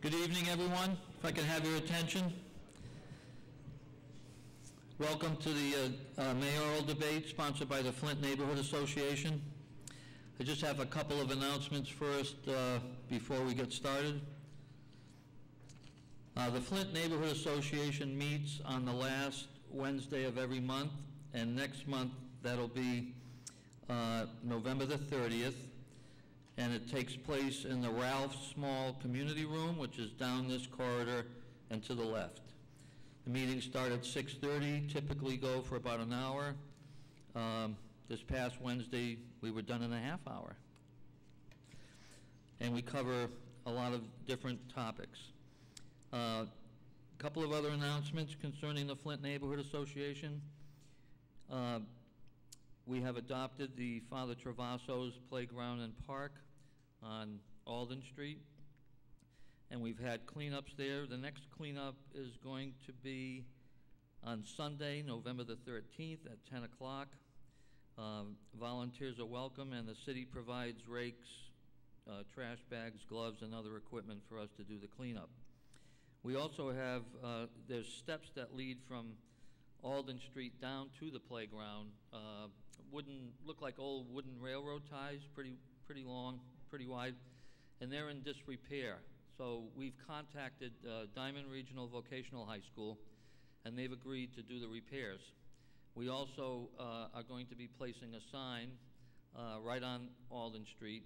Good evening, everyone. If I can have your attention. Welcome to the mayoral debate sponsored by the Flint Neighborhood Association. I just have a couple of announcements first before we get started. The Flint Neighborhood Association meets on the last Wednesday of every month, and next month that'll be November the 30th. And it takes place in the Ralph Small Community Room, which is down this corridor and to the left. The meetings start at 6:30, typically go for about an hour. This past Wednesday, we were done in a half hour. And we cover a lot of different topics. A couple of other announcements concerning the Flint Neighborhood Association. We have adopted the Father Travasso's Playground and Park on Alden Street, and we've had cleanups there. The next cleanup is going to be on Sunday, November the 13th at 10 o'clock. Volunteers are welcome, and the city provides rakes, trash bags, gloves, and other equipment for us to do the cleanup. We also have, there's steps that lead from Alden Street down to the playground. Look like old wooden railroad ties, pretty long, pretty wide, and they're in disrepair. So we've contacted Diamond Regional Vocational High School, and they've agreed to do the repairs. We also are going to be placing a sign right on Alden Street.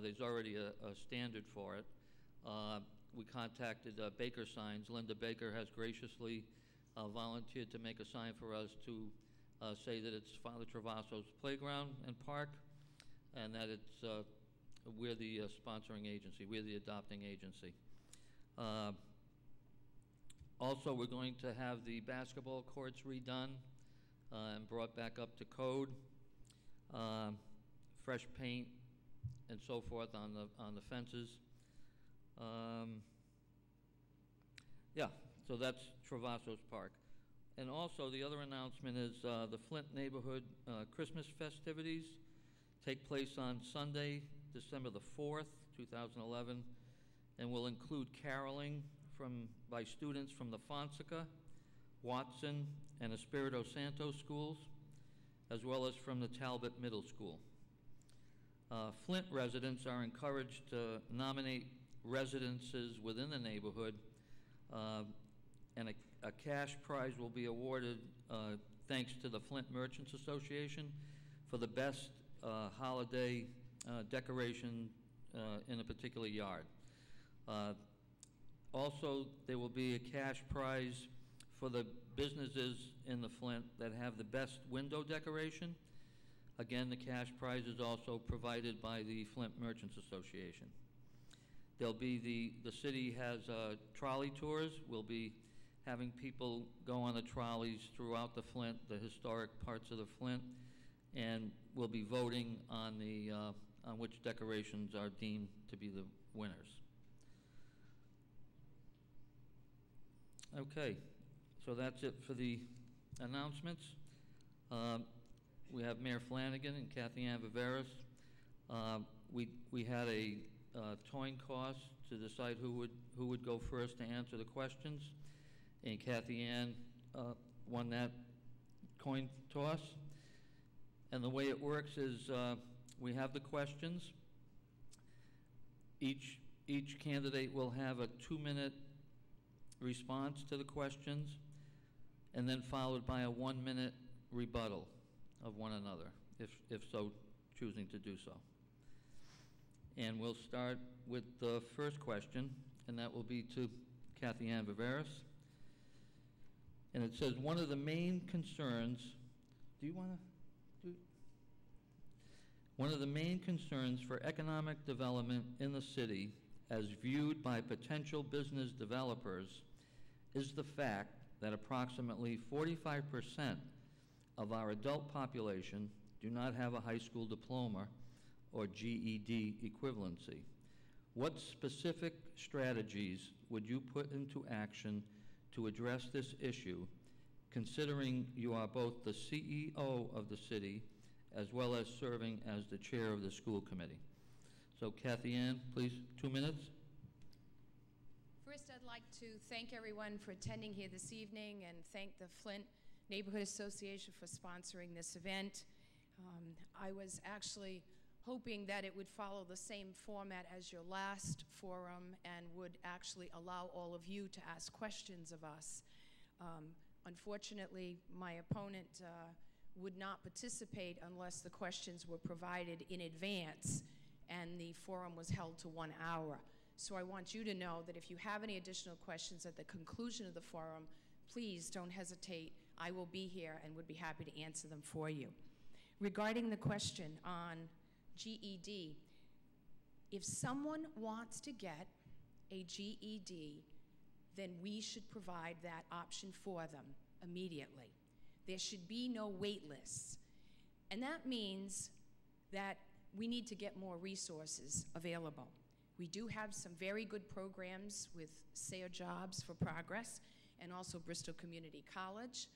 There's already a standard for it. We contacted Baker Signs. Linda Baker has graciously volunteered to make a sign for us to say that it's Father Travasso's Playground and Park, and that it's we're the sponsoring agency, we're the adopting agency. Also, we're going to have the basketball courts redone and brought back up to code, fresh paint and so forth on the fences. Yeah, so that's Travasso's Park. And also, the other announcement is the Flint Neighborhood Christmas festivities take place on Sunday, December the 4th, 2011, and will include caroling by students from the Fonseca, Watson, and Espirito Santo schools, as well as from the Talbot Middle School. Flint residents are encouraged to nominate residences within the neighborhood, and a cash prize will be awarded thanks to the Flint Merchants Association for the best holiday decoration in a particular yard. Also, there will be a cash prize for the businesses in the Flint that have the best window decoration. Again, the cash prize is also provided by the Flint Merchants Association. There'll be the city has trolley tours. We'll be having people go on the trolleys throughout the Flint, the historic parts of the Flint, and we'll be voting on on which decorations are deemed to be the winners. Okay, so that's it for the announcements. We have Mayor Flanagan and Kathy Ann Viveras. We had a coin toss to decide who would go first to answer the questions, and Kathy Ann won that coin toss. And the way it works is we have the questions. Each candidate will have a 2-minute response to the questions, and then followed by a 1-minute rebuttal of one another, if so choosing to do so. And we'll start with the first question, and that will be to Kathy Ann Viveras. And it says, one of the main concerns, one of the main concerns for economic development in the city, as viewed by potential business developers, is the fact that approximately 45% of our adult population do not have a high school diploma or GED equivalency. What specific strategies would you put into action to address this issue, considering you are both the CEO of the city as well as serving as the chair of the school committee? So Kathy Ann, please, 2 minutes. I'd like to thank everyone for attending here this evening and thank the Flint Neighborhood Association for sponsoring this event. I was actually hoping that it would follow the same format as your last forum and would actually allow all of you to ask questions of us. Unfortunately, my opponent would not participate unless the questions were provided in advance and the forum was held to 1 hour. So I want you to know that if you have any additional questions at the conclusion of the forum, please don't hesitate. I will be here and would be happy to answer them for you. Regarding the question on GED, if someone wants to get a GED, then we should provide that option for them immediately. There should be no wait lists. And that means that we need to get more resources available. We do have some very good programs with SAYER Jobs for Progress and also Bristol Community College.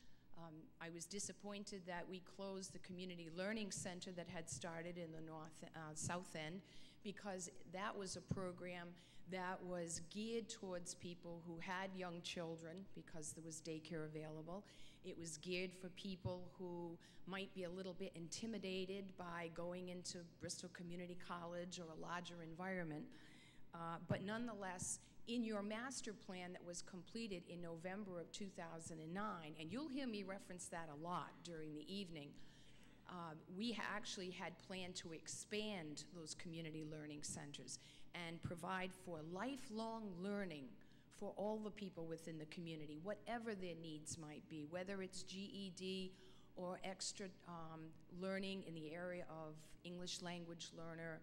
I was disappointed that we closed the Community Learning Center that had started in the South End, because that was a program that was geared towards people who had young children because there was daycare available. It was geared for people who might be a little bit intimidated by going into Bristol Community College or a larger environment. But nonetheless, in your master plan that was completed in November of 2009, and you'll hear me reference that a lot during the evening, we actually had planned to expand those community learning centers and provide for lifelong learning for all the people within the community, whatever their needs might be, whether it's GED or extra learning in the area of English language learner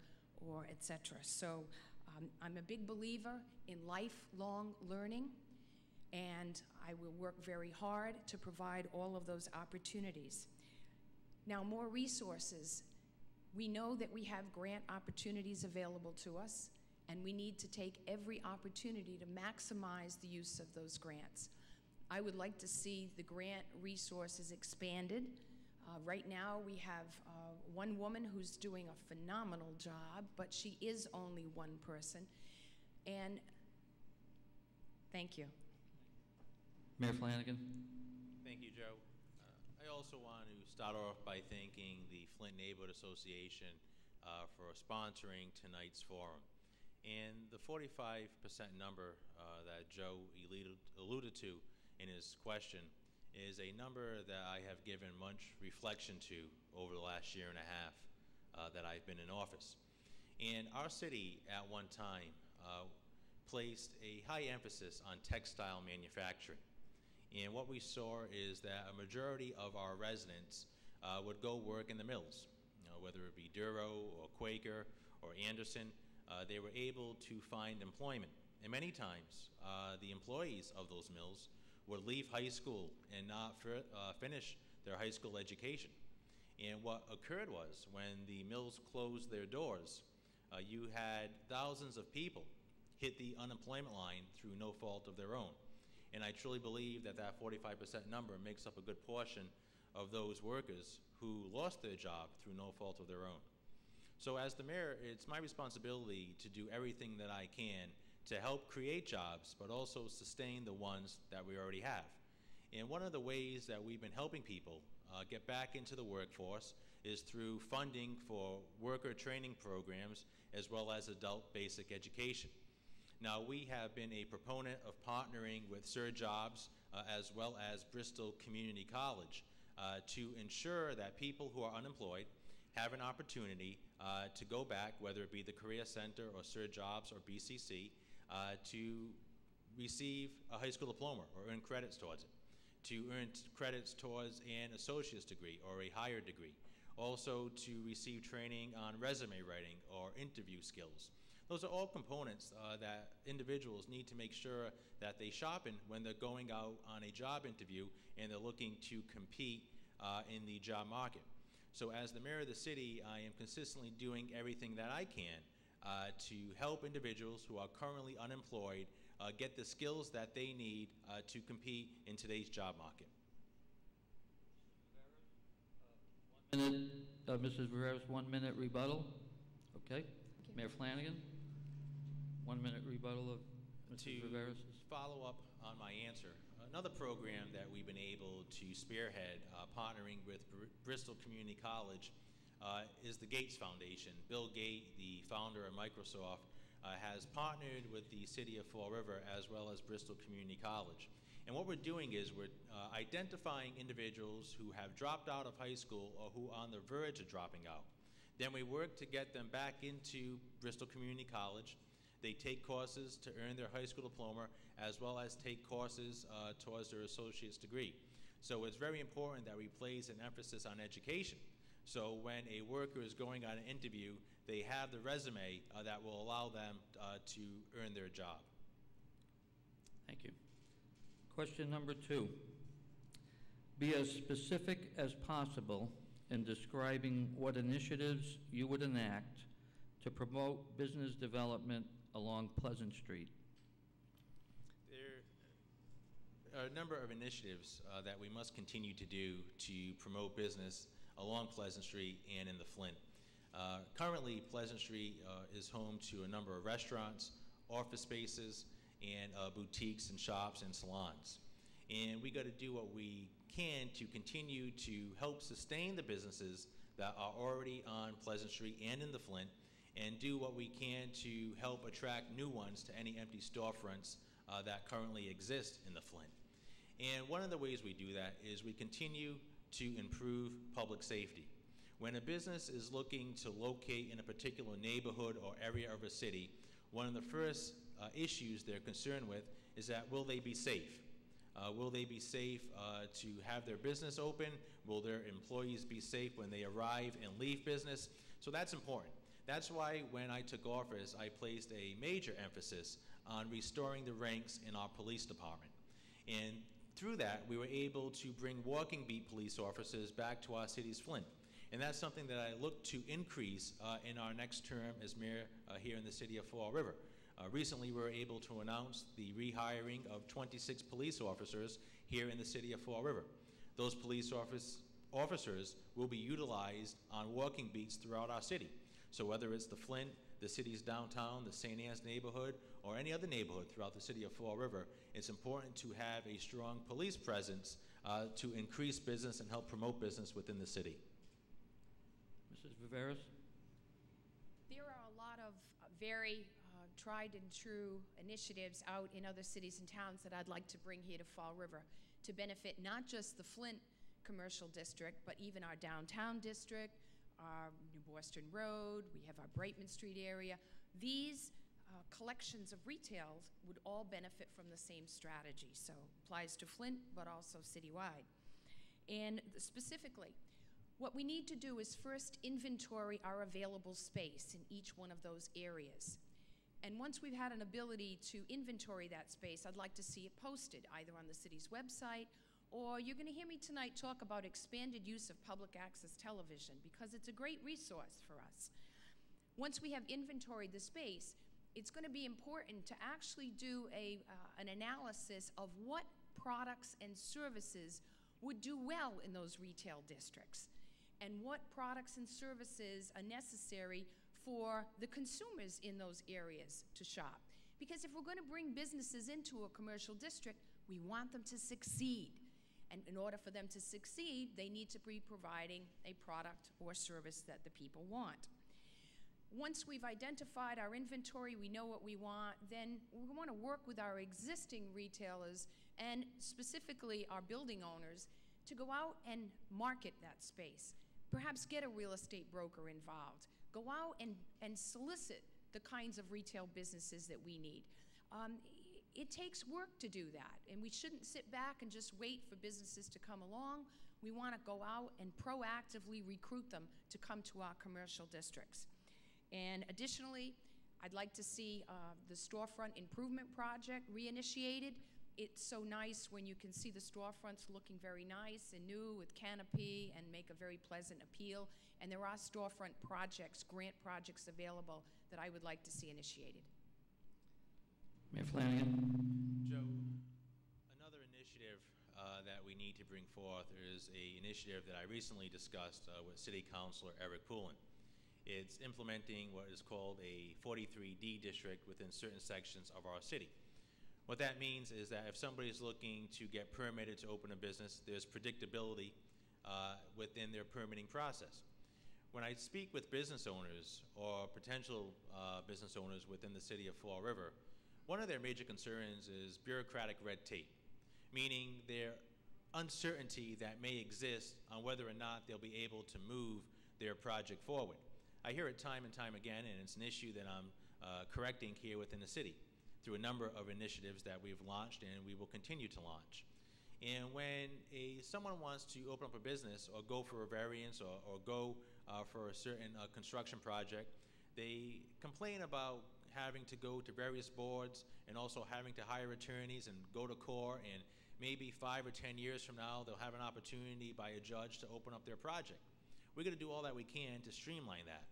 or et cetera. So I'm a big believer in lifelong learning, and I will work very hard to provide all of those opportunities. Now, more resources. We know that we have grant opportunities available to us, and we need to take every opportunity to maximize the use of those grants. I would like to see the grant resources expanded. Right now, we have one woman who's doing a phenomenal job, but she is only one person. And thank you. Mayor Flanagan. Thank you, Joe. I also want to start off by thanking the Flint Neighborhood Association for sponsoring tonight's forum. And the 45% number that Joe alluded to in his question is a number that I have given much reflection to over the last year and a half that I've been in office. And our city at one time placed a high emphasis on textile manufacturing. And what we saw is that a majority of our residents would go work in the mills, whether it be Duro or Quaker or Anderson. They were able to find employment. And many times, the employees of those mills would leave high school and not finish their high school education. And what occurred was, when the mills closed their doors, you had thousands of people hit the unemployment line through no fault of their own. And I truly believe that that 45% number makes up a good portion of those workers who lost their job through no fault of their own. So as the mayor, it's my responsibility to do everything that I can to help create jobs, but also sustain the ones that we already have. And one of the ways that we've been helping people get back into the workforce is through funding for worker training programs as well as adult basic education. Now, we have been a proponent of partnering with SAYER Jobs as well as Bristol Community College to ensure that people who are unemployed have an opportunity to go back, whether it be the Career Center or SAYER Jobs or BCC, to receive a high school diploma or earn credits towards it, to earn credits towards an associate's degree or a higher degree, also to receive training on resume writing or interview skills. Those are all components that individuals need to make sure that they sharpen when they're going out on a job interview and they're looking to compete in the job market. So as the mayor of the city, I am consistently doing everything that I can to help individuals who are currently unemployed get the skills that they need to compete in today's job market. 1 minute, Mrs. Viveras, 1 minute rebuttal. Okay. Mayor Flanagan, 1 minute rebuttal of Mrs. Viveras? Follow up on my answer, another program that we've been able to spearhead, partnering with Bristol Community College, is the Gates Foundation. Bill Gates, the founder of Microsoft, has partnered with the city of Fall River as well as Bristol Community College. And what we're doing is we're identifying individuals who have dropped out of high school or who are on the verge of dropping out. Then we work to get them back into Bristol Community College. They take courses to earn their high school diploma as well as take courses towards their associate's degree. So it's very important that we place an emphasis on education. So when a worker is going on an interview, they have the resume that will allow them to earn their job. Thank you. Question number 2. Be as specific as possible in describing what initiatives you would enact to promote business development along Pleasant Street. There are a number of initiatives that we must continue to do to promote business along Pleasant Street and in the Flint. Currently, Pleasant Street is home to a number of restaurants, office spaces, and boutiques and shops and salons. And we got to do what we can to continue to help sustain the businesses that are already on Pleasant Street and in the Flint, and do what we can to help attract new ones to any empty storefronts that currently exist in the Flint. And one of the ways we do that is we continue to improve public safety. When a business is looking to locate in a particular neighborhood or area of a city, one of the first issues they're concerned with is that will they be safe? Will they be safe to have their business open? Will their employees be safe when they arrive and leave business? So that's important. That's why when I took office, I placed a major emphasis on restoring the ranks in our police department. And through that, we were able to bring walking beat police officers back to our city's Flint. And that's something that I look to increase in our next term as mayor here in the city of Fall River. Recently, we were able to announce the rehiring of 26 police officers here in the city of Fall River. Those police officers will be utilized on walking beats throughout our city. So whether it's the Flint, the city's downtown, the St. Anne's neighborhood, or any other neighborhood throughout the city of Fall River, it's important to have a strong police presence to increase business and help promote business within the city. Mrs. Viveras? There are a lot of very tried and true initiatives out in other cities and towns that I'd like to bring here to Fall River to benefit not just the Flint commercial district, but even our downtown district, our New Boston Road, we have our Brightman Street area. These collections of retail would all benefit from the same strategy. So applies to Flint, but also citywide. And specifically, what we need to do is first inventory our available space in each one of those areas. And once we've had an ability to inventory that space, I'd like to see it posted either on the city's website, or you're going to hear me tonight talk about expanded use of public access television, because it's a great resource for us. Once we have inventoried the space, it's going to be important to actually do an analysis of what products and services would do well in those retail districts, and what products and services are necessary for the consumers in those areas to shop. Because if we're going to bring businesses into a commercial district, we want them to succeed. And in order for them to succeed, they need to be providing a product or service that the people want. Once we've identified our inventory, we know what we want, then we want to work with our existing retailers and specifically our building owners to go out and market that space. Perhaps get a real estate broker involved. Go out and solicit the kinds of retail businesses that we need. It takes work to do that, and we shouldn't sit back and just wait for businesses to come along. We want to go out and proactively recruit them to come to our commercial districts. And additionally, I'd like to see the storefront improvement project reinitiated. It's so nice when you can see the storefronts looking very nice and new with canopy and make a very pleasant appeal. And there are storefront projects, grant projects available that I would like to see initiated. Mayor Flanagan. Joe, another initiative that we need to bring forth is an initiative that I recently discussed with City Councilor Eric Poulin. It's implementing what is called a 43D district within certain sections of our city. What that means is that if somebody is looking to get permitted to open a business, there's predictability within their permitting process. When I speak with business owners or potential business owners within the city of Fall River, one of their major concerns is bureaucratic red tape, meaning their uncertainty that may exist on whether or not they'll be able to move their project forward. I hear it time and time again, and it's an issue that I'm correcting here within the city through a number of initiatives that we've launched and we will continue to launch. And when someone wants to open up a business or go for a variance or go for a certain construction project, they complain about having to go to various boards and also having to hire attorneys and go to court, and maybe 5 or 10 years from now they'll have an opportunity by a judge to open up their project. We're going to do all that we can to streamline that.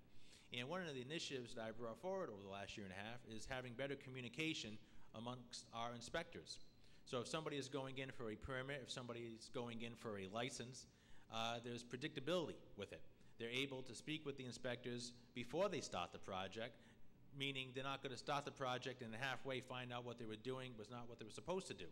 And one of the initiatives that I brought forward over the last year and a half is having better communication amongst our inspectors. So if somebody is going in for a permit, if somebody is going in for a license, there's predictability with it. They're able to speak with the inspectors before they start the project, meaning they're not going to start the project and halfway find out what they were doing was not what they were supposed to do.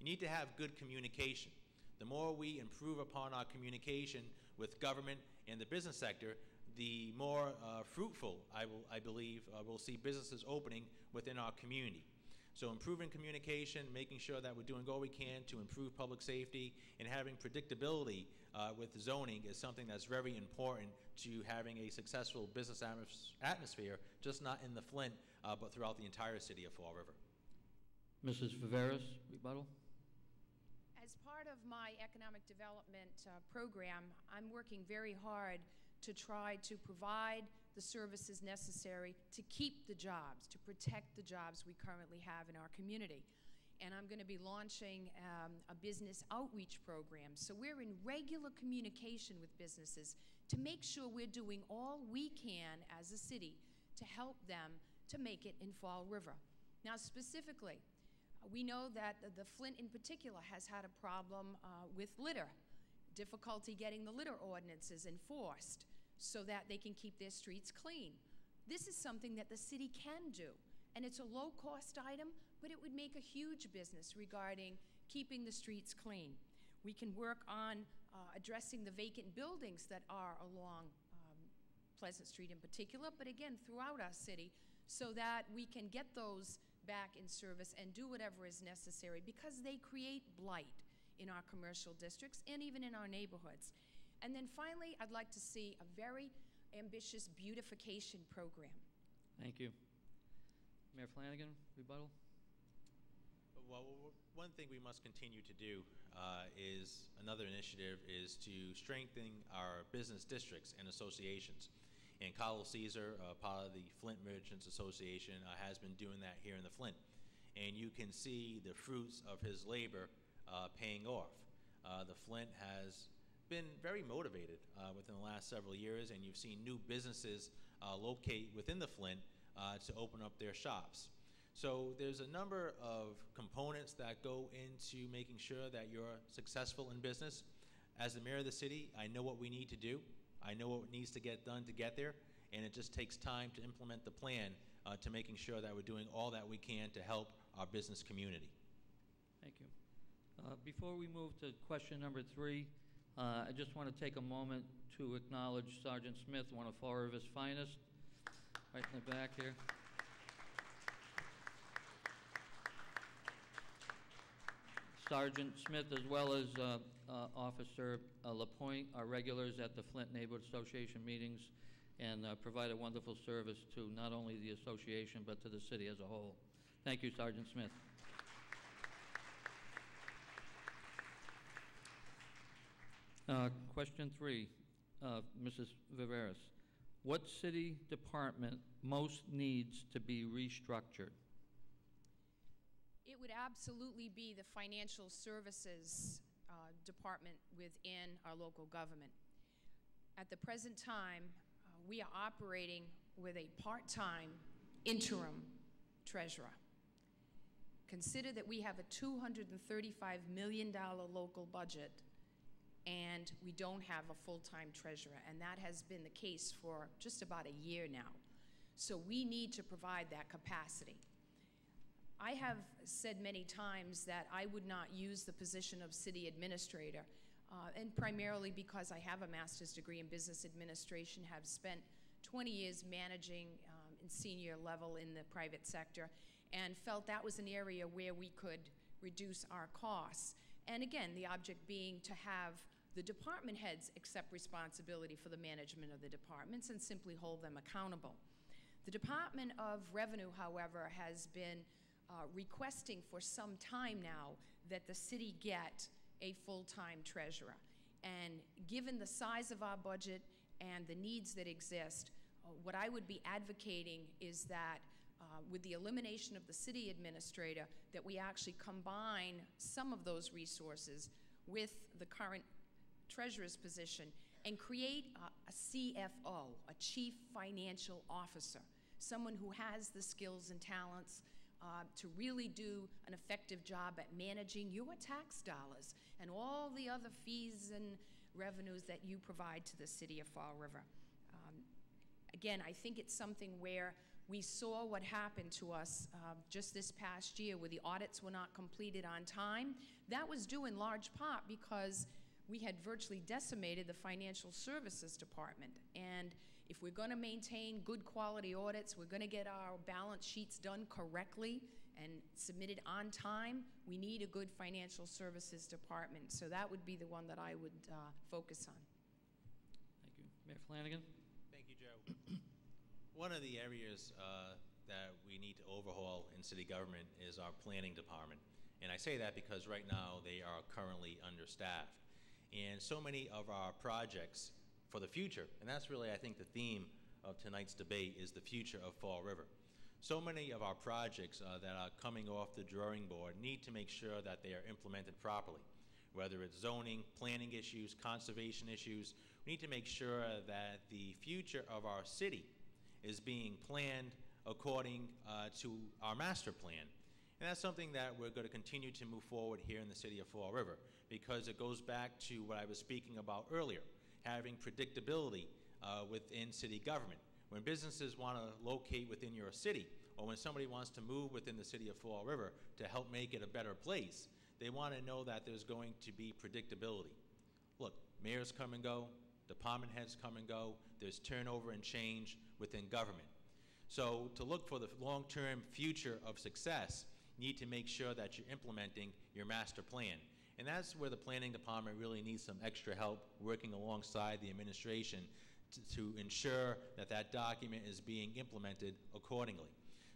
You need to have good communication. The more we improve upon our communication with government and the business sector, the more fruitful, I believe, we'll see businesses opening within our community. So improving communication, making sure that we're doing all we can to improve public safety, and having predictability with zoning is something that's very important to having a successful business atmosphere, just not in the Flint, but throughout the entire city of Fall River. Mrs. Viveras, rebuttal. As part of my economic development program, I'm working very hard to try to provide the services necessary to keep the jobs, to protect the jobs we currently have in our community. And I'm going to be launching a business outreach program. So we're in regular communication with businesses to make sure we're doing all we can as a city to help them to make it in Fall River. Now specifically, we know that the Flint in particular has had a problem with litter, difficulty getting the litter ordinances enforced so that they can keep their streets clean. This is something that the city can do, and it's a low-cost item, but it would make a huge business regarding keeping the streets clean. We can work on addressing the vacant buildings that are along Pleasant Street in particular, but again, throughout our city, so that we can get those back in service and do whatever is necessary, because they create blight in our commercial districts and even in our neighborhoods. And then finally, I'd like to see a very ambitious beautification program. Thank you. Mayor Flanagan, rebuttal. Well, one thing we must continue to do is another initiative is to strengthen our business districts and associations. And Carl Caesar, part of the Flint Merchants Association, has been doing that here in the Flint. And you can see the fruits of his labor paying off. The Flint has been very motivated within the last several years, and you've seen new businesses locate within the Flint to open up their shops. So there's a number of components that go into making sure that you're successful in business. As the mayor of the city, I know what we need to do. I know what needs to get done to get there, and it just takes time to implement the plan to making sure that we're doing all that we can to help our business community. Thank you. Before we move to question number 3, I just want to take a moment to acknowledge Sergeant Smith, one of Fall River's finest, right in the back here. Sergeant Smith, as well as Officer LaPointe, are regulars at the Flint Neighborhood Association meetings and provide a wonderful service to not only the association but to the city as a whole. Thank you, Sergeant Smith. Question 3, Mrs. Viveras. What city department most needs to be restructured? It would absolutely be the financial services department within our local government. At the present time, we are operating with a part-time interim treasurer. Consider that we have a $235 million local budget, and we don't have a full-time treasurer, and that has been the case for just about a year now. So we need to provide that capacity. I have said many times that I would not use the position of city administrator, and primarily because I have a master's degree in business administration, have spent 20 years managing in senior level in the private sector, and felt that was an area where we could reduce our costs. And again, the object being to have the department heads accept responsibility for the management of the departments and simply hold them accountable. The Department of Revenue, however, has been requesting for some time now that the city get a full-time treasurer. And given the size of our budget and the needs that exist, what I would be advocating is that with the elimination of the city administrator, that we actually combine some of those resources with the current treasurer's position and create a CFO, a Chief Financial Officer, someone who has the skills and talents to really do an effective job at managing your tax dollars and all the other fees and revenues that you provide to the city of Fall River. Again, I think it's something where we saw what happened to us just this past year where the audits were not completed on time. That was due in large part because we had virtually decimated the financial services department. And if we're going to maintain good quality audits, we're going to get our balance sheets done correctly and submitted on time, we need a good financial services department. So that would be the one that I would focus on. Thank you. Mayor Flanagan? Thank you, Joe. One of the areas that we need to overhaul in city government is our planning department. And I say that because right now they are currently understaffed. And so many of our projects for the future, and that's really, I think, the theme of tonight's debate is the future of Fall River. So many of our projects that are coming off the drawing board need to make sure that they are implemented properly. Whether it's zoning, planning issues, conservation issues, we need to make sure that the future of our city is being planned according to our master plan. And that's something that we're going to continue to move forward here in the city of Fall River, because it goes back to what I was speaking about earlier, having predictability within city government. When businesses want to locate within your city, or when somebody wants to move within the city of Fall River to help make it a better place, they want to know that there's going to be predictability. Look, mayors come and go, department heads come and go, there's turnover and change within government. So to look for the long-term future of success, you need to make sure that you're implementing your master plan. And that's where the planning department really needs some extra help working alongside the administration to ensure that that document is being implemented accordingly.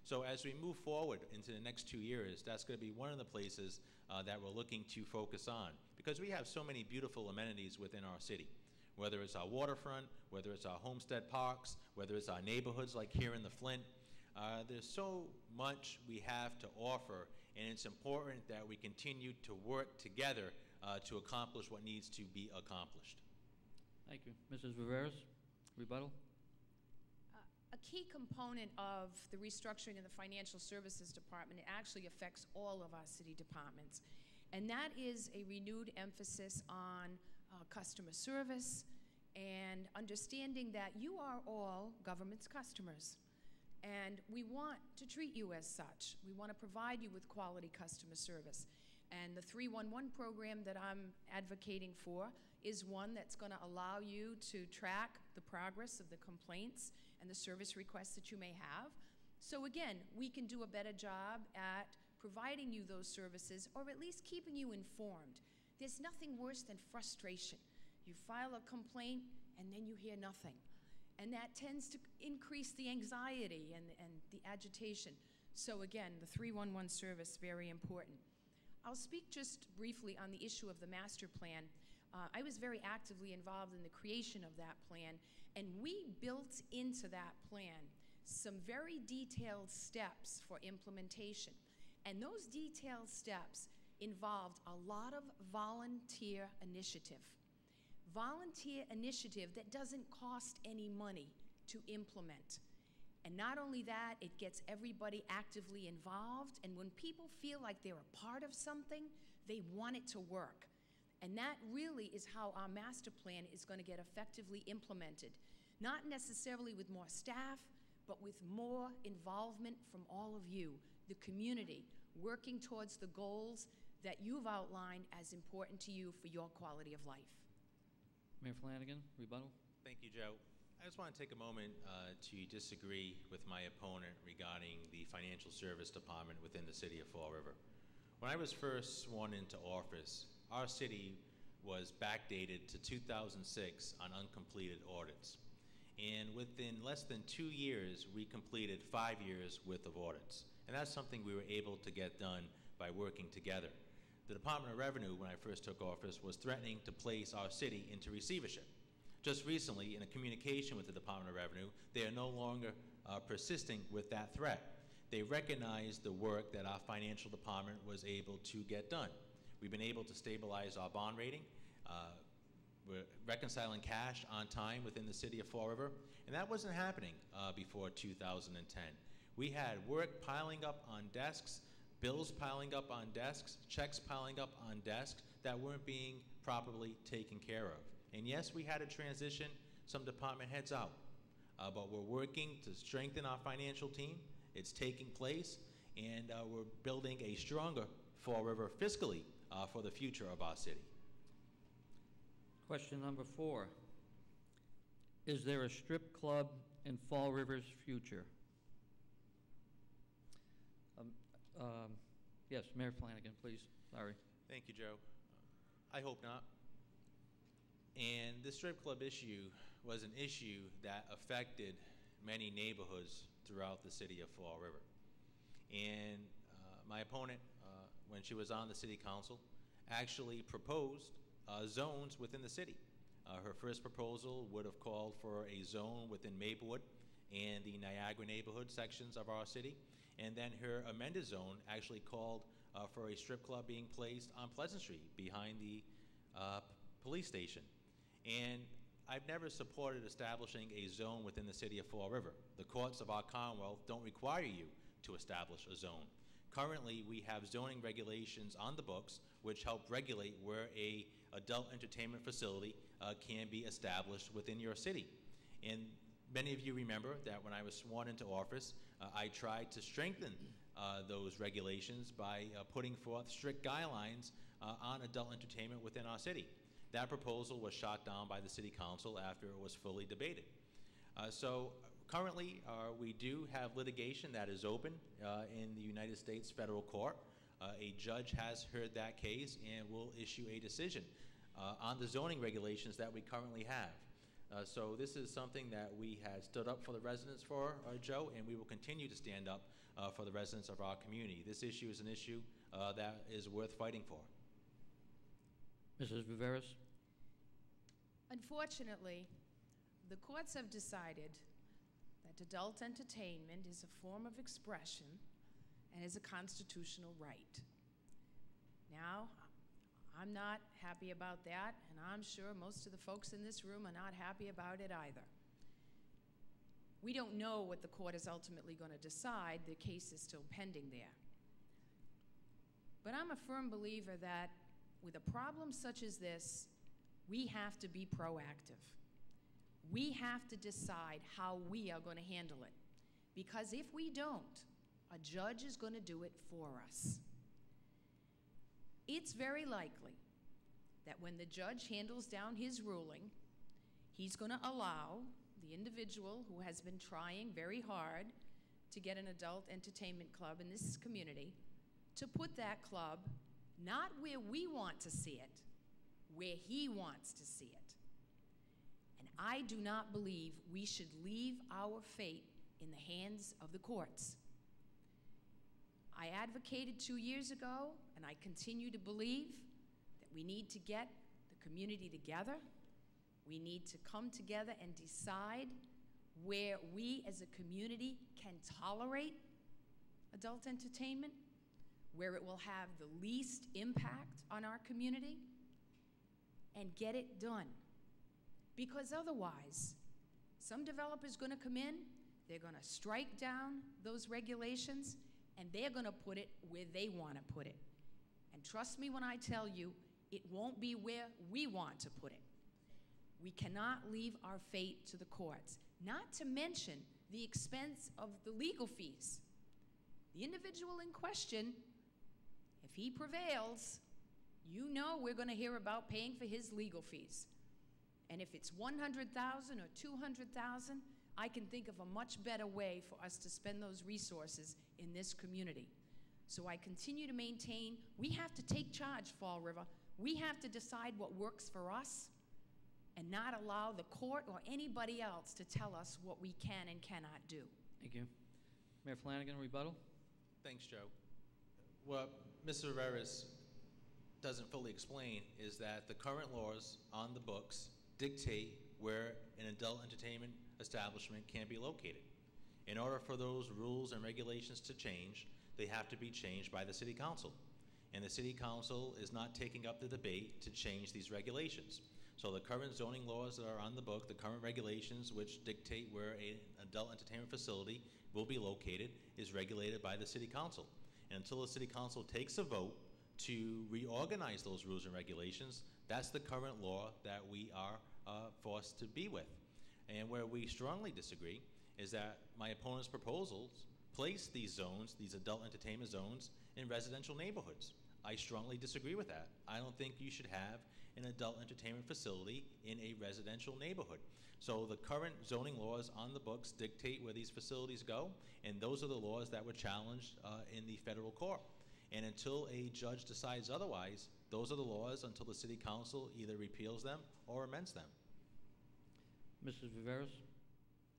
So as we move forward into the next 2 years, that's going to be one of the places that we're looking to focus on, because we have so many beautiful amenities within our city. Whether it's our waterfront, whether it's our homestead parks, whether it's our neighborhoods like here in the Flint, there's so much we have to offer, and it's important that we continue to work together to accomplish what needs to be accomplished. Thank you. Mrs. Viveras, rebuttal? A key component of the restructuring of the Financial Services Department, it actually affects all of our city departments, and that is a renewed emphasis on customer service and understanding that you are all government's customers. And we want to treat you as such. We want to provide you with quality customer service. And the 311 program that I'm advocating for is one that's going to allow you to track the progress of the complaints and the service requests that you may have. So again, we can do a better job at providing you those services, or at least keeping you informed. There's nothing worse than frustration. You file a complaint and then you hear nothing. And that tends to increase the anxiety and the agitation. So again, the 311 service, very important. I'll speak just briefly on the issue of the master plan. I was very actively involved in the creation of that plan, and we built into that plan some very detailed steps for implementation. And those detailed steps involved a lot of volunteer initiative. Volunteer initiative that doesn't cost any money to implement. And not only that, it gets everybody actively involved, and when people feel like they're a part of something, they want it to work. And that really is how our master plan is going to get effectively implemented. Not necessarily with more staff, but with more involvement from all of you. the community, working towards the goals that you've outlined as important to you for your quality of life. Mayor Flanagan, rebuttal? Thank you, Joe. I just want to take a moment to disagree with my opponent regarding the financial service department within the city of Fall River. When I was first sworn into office, our city was backdated to 2006 on uncompleted audits. And within less than 2 years, we completed 5 years worth of audits. And that's something we were able to get done by working together. The Department of Revenue, when I first took office, was threatening to place our city into receivership. Just recently, in a communication with the Department of Revenue, they are no longer persisting with that threat. They recognize the work that our financial department was able to get done. We've been able to stabilize our bond rating. We're reconciling cash on time within the city of Fall River, and that wasn't happening before 2010. We had work piling up on desks, bills piling up on desks, checks piling up on desks that weren't being properly taken care of. And yes, we had to transition some department heads out, but we're working to strengthen our financial team. It's taking place, and we're building a stronger Fall River fiscally for the future of our city. Question number 4. Is there a strip club in Fall River's future? Yes, Mayor Flanagan, please. Sorry. Thank you, Joe. I hope not. And the strip club issue was an issue that affected many neighborhoods throughout the city of Fall River. And my opponent, when she was on the city council, actually proposed zones within the city. Her first proposal would have called for a zone within Maplewood and the Niagara neighborhood sections of our city. And then her amended zone actually called for a strip club being placed on Pleasant Street behind the police station. And I've never supported establishing a zone within the city of Fall River. The courts of our Commonwealth don't require you to establish a zone. Currently, we have zoning regulations on the books which help regulate where a adult entertainment facility can be established within your city. And many of you remember that when I was sworn into office, I tried to strengthen those regulations by putting forth strict guidelines on adult entertainment within our city. That proposal was shot down by the City Council after it was fully debated. So currently, we do have litigation that is open in the United States Federal Court. A judge has heard that case and will issue a decision on the zoning regulations that we currently have. So this is something that we had stood up for the residents for, Joe, and we will continue to stand up for the residents of our community. This issue is an issue that is worth fighting for. Mrs. Viveras? Unfortunately, the courts have decided that adult entertainment is a form of expression and is a constitutional right. Now, I'm not happy about that, and I'm sure most of the folks in this room are not happy about it either. We don't know what the court is ultimately going to decide. The case is still pending there. But I'm a firm believer that with a problem such as this, we have to be proactive. We have to decide how we are going to handle it. Because if we don't, a judge is going to do it for us. It's very likely that when the judge handles down his ruling, he's going to allow the individual who has been trying very hard to get an adult entertainment club in this community to put that club not where we want to see it, where he wants to see it. And I do not believe we should leave our fate in the hands of the courts. I advocated 2 years ago, and I continue to believe that we need to get the community together. We need to come together and decide where we as a community can tolerate adult entertainment, where it will have the least impact on our community, and get it done. Because otherwise, some developer's going to come in, they're going to strike down those regulations, and they're going to put it where they want to put it. And trust me when I tell you, it won't be where we want to put it. We cannot leave our fate to the courts, not to mention the expense of the legal fees. The individual in question, if he prevails, you know we're going to hear about paying for his legal fees. And if it's $100,000 or $200,000, I can think of a much better way for us to spend those resources in this community. So I continue to maintain, we have to take charge, Fall River. We have to decide what works for us and not allow the court or anybody else to tell us what we can and cannot do. Thank you. Mayor Flanagan, rebuttal? Thanks, Joe. What Mr. Rivera's doesn't fully explain is that the current laws on the books dictate where an adult entertainment establishment can be located. In order for those rules and regulations to change, they have to be changed by the City Council. And the City Council is not taking up the debate to change these regulations. So the current zoning laws that are on the book, the current regulations which dictate where an adult entertainment facility will be located, is regulated by the City Council. And until the City Council takes a vote to reorganize those rules and regulations, that's the current law that we are forced to be with. And where we strongly disagree is that my opponent's proposals place these zones, these adult entertainment zones, in residential neighborhoods. I strongly disagree with that. I don't think you should have an adult entertainment facility in a residential neighborhood. So the current zoning laws on the books dictate where these facilities go, and those are the laws that were challenged in the federal court. And until a judge decides otherwise, those are the laws until the City Council either repeals them or amends them. Mrs. Viveras?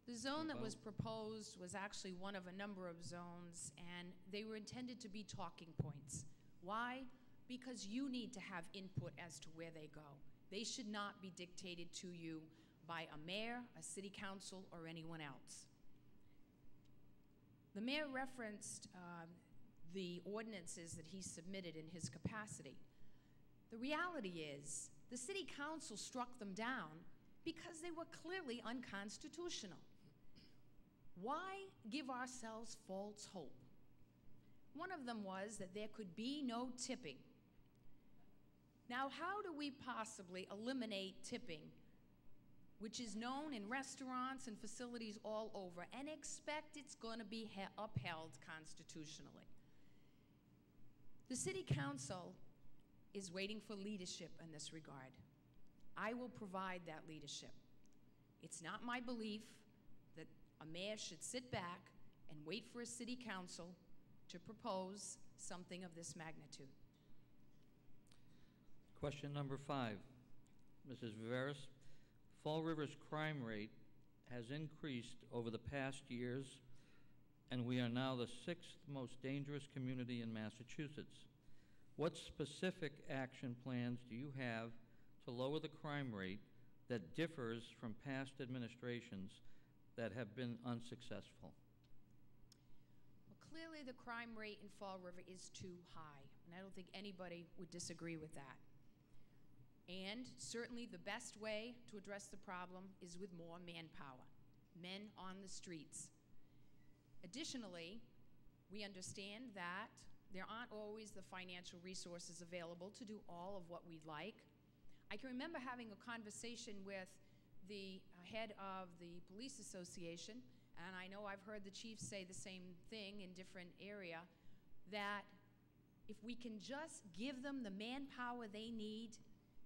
The zone that was proposed was actually one of a number of zones, and they were intended to be talking points. Why? Because you need to have input as to where they go. They should not be dictated to you by a mayor, a city council, or anyone else. The mayor referenced the ordinances that he submitted in his capacity. The reality is, the city council struck them down because they were clearly unconstitutional. Why give ourselves false hope? One of them was that there could be no tipping. Now, how do we possibly eliminate tipping, which is known in restaurants and facilities all over, and expect it's going to be upheld constitutionally? The City Council is waiting for leadership in this regard. I will provide that leadership. It's not my belief that a mayor should sit back and wait for a city council to propose something of this magnitude. Question number 5. Mrs. Viveras, Fall River's crime rate has increased over the past years, and we are now the 6th most dangerous community in Massachusetts. What specific action plans do you have to lower the crime rate that differs from past administrations that have been unsuccessful? Well, clearly the crime rate in Fall River is too high, and I don't think anybody would disagree with that. And certainly the best way to address the problem is with more manpower, men on the streets. Additionally, we understand that there aren't always the financial resources available to do all of what we'd like. I can remember having a conversation with the head of the police association, and I know I've heard the chief say the same thing in different area, that if we can just give them the manpower they need,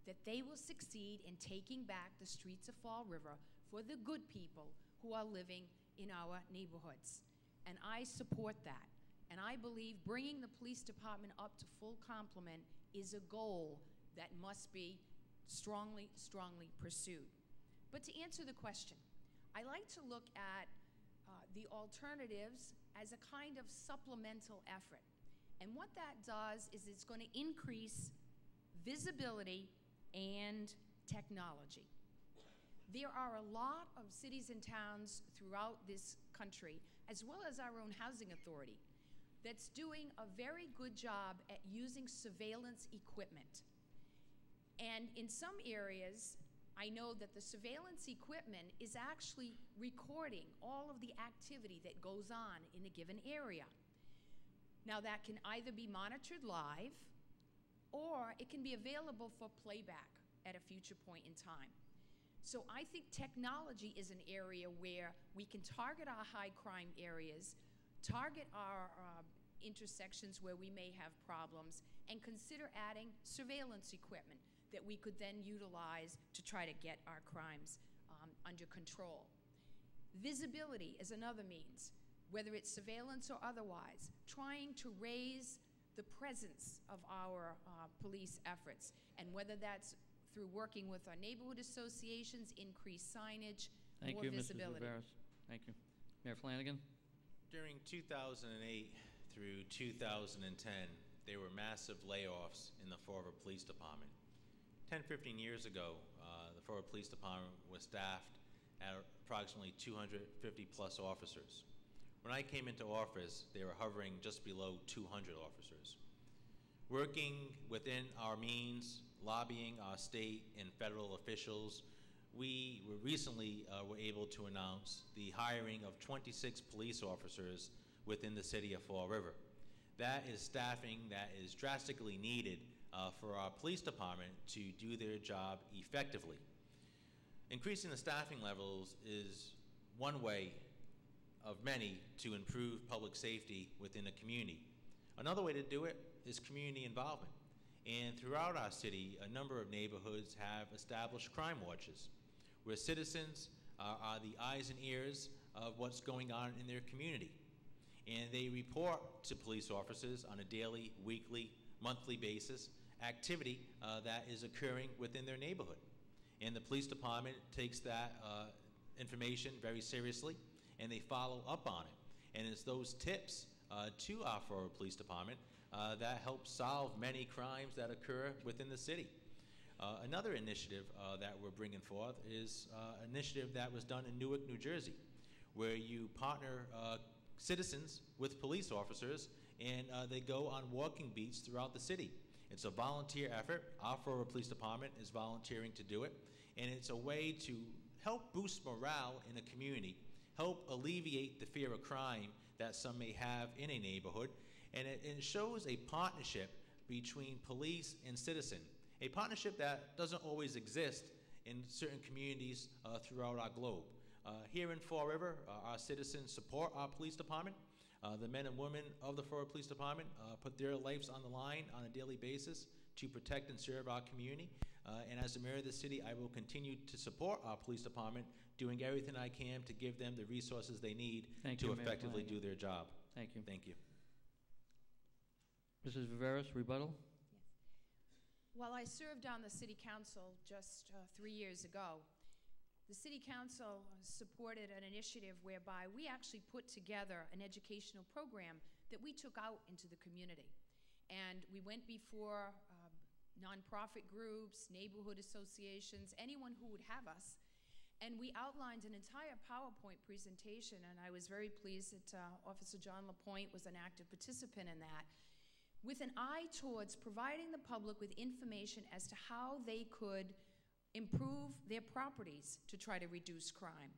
that they will succeed in taking back the streets of Fall River for the good people who are living in our neighborhoods. And I support that. And I believe bringing the police department up to full complement is a goal that must be strongly, strongly pursued. But to answer the question, I like to look at the alternatives as a kind of supplemental effort. And what that does is it's going to increase visibility and technology. There are a lot of cities and towns throughout this country, as well as our own housing authority, that's doing a very good job at using surveillance equipment. And in some areas, I know that the surveillance equipment is actually recording all of the activity that goes on in a given area. Now, that can either be monitored live, or it can be available for playback at a future point in time. So I think technology is an area where we can target our high crime areas, target our intersections where we may have problems, and consider adding surveillance equipment that we could then utilize to try to get our crimes under control. Visibility is another means, whether it's surveillance or otherwise, trying to raise the presence of our police efforts, and whether that's through working with our neighborhood associations, increased signage, Thank more you, visibility. Mrs. Viveras. Thank you. Mayor Flanagan? During 2008 through 2010, there were massive layoffs in the Fall River Police Department. 10, 15 years ago, the Fall River Police Department was staffed at approximately 250 plus officers. When I came into office, they were hovering just below 200 officers. Working within our means, lobbying our state and federal officials, we recently were able to announce the hiring of 26 police officers within the city of Fall River. That is staffing that is drastically needed for our police department to do their job effectively. Increasing the staffing levels is one way of many to improve public safety within a community. Another way to do it is community involvement. And throughout our city, a number of neighborhoods have established crime watches, where citizens are the eyes and ears of what's going on in their community. And they report to police officers on a daily, weekly, monthly basis activity that is occurring within their neighborhood. And the police department takes that information very seriously, and they follow up on it. And it's those tips to our Fall River Police Department that help solve many crimes that occur within the city. Another initiative that we're bringing forth is an initiative that was done in Newark, New Jersey, where you partner citizens with police officers, and they go on walking beats throughout the city. It's a volunteer effort. Our Fall River Police Department is volunteering to do it, and it's a way to help boost morale in a community, help alleviate the fear of crime that some may have in a neighborhood, and it shows a partnership between police and citizen, a partnership that doesn't always exist in certain communities throughout our globe. Here in Fall River, our citizens support our police department. The men and women of the Fall River Police Department put their lives on the line on a daily basis to protect and serve our community. And as the mayor of the city, I will continue to support our police department, doing everything I can to give them the resources they need to effectively do their job. Thank you. Thank you. Mrs. Viveras, rebuttal? Yes. While I served on the City Council just 3 years ago, the City Council supported an initiative whereby we actually put together an educational program that we took out into the community. And we went before nonprofit groups, neighborhood associations, anyone who would have us, and we outlined an entire PowerPoint presentation, and I was very pleased that Officer John LaPointe was an active participant in that, with an eye towards providing the public with information as to how they could improve their properties to try to reduce crime,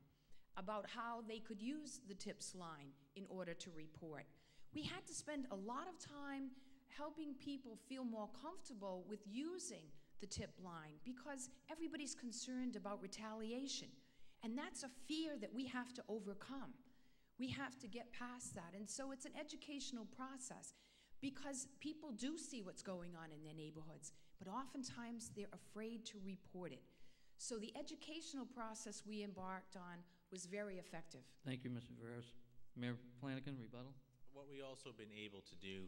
about how they could use the TIPS line in order to report. We had to spend a lot of time helping people feel more comfortable with using the tip line because everybody's concerned about retaliation. And that's a fear that we have to overcome. We have to get past that. And so it's an educational process because people do see what's going on in their neighborhoods, but oftentimes they're afraid to report it. So the educational process we embarked on was very effective. Thank you, Mr. Viveras. Mayor Flanagan, rebuttal? What we also been able to do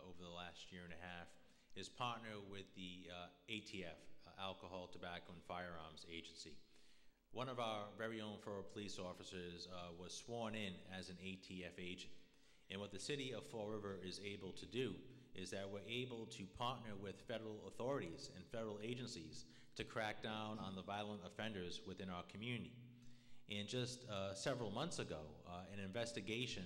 over the last year and a half is partner with the ATF, Alcohol, Tobacco, and Firearms Agency. One of our very own Fall River police officers was sworn in as an ATF agent. And what the city of Fall River is able to do is that we're able to partner with federal authorities and federal agencies to crack down on the violent offenders within our community. And just several months ago, an investigation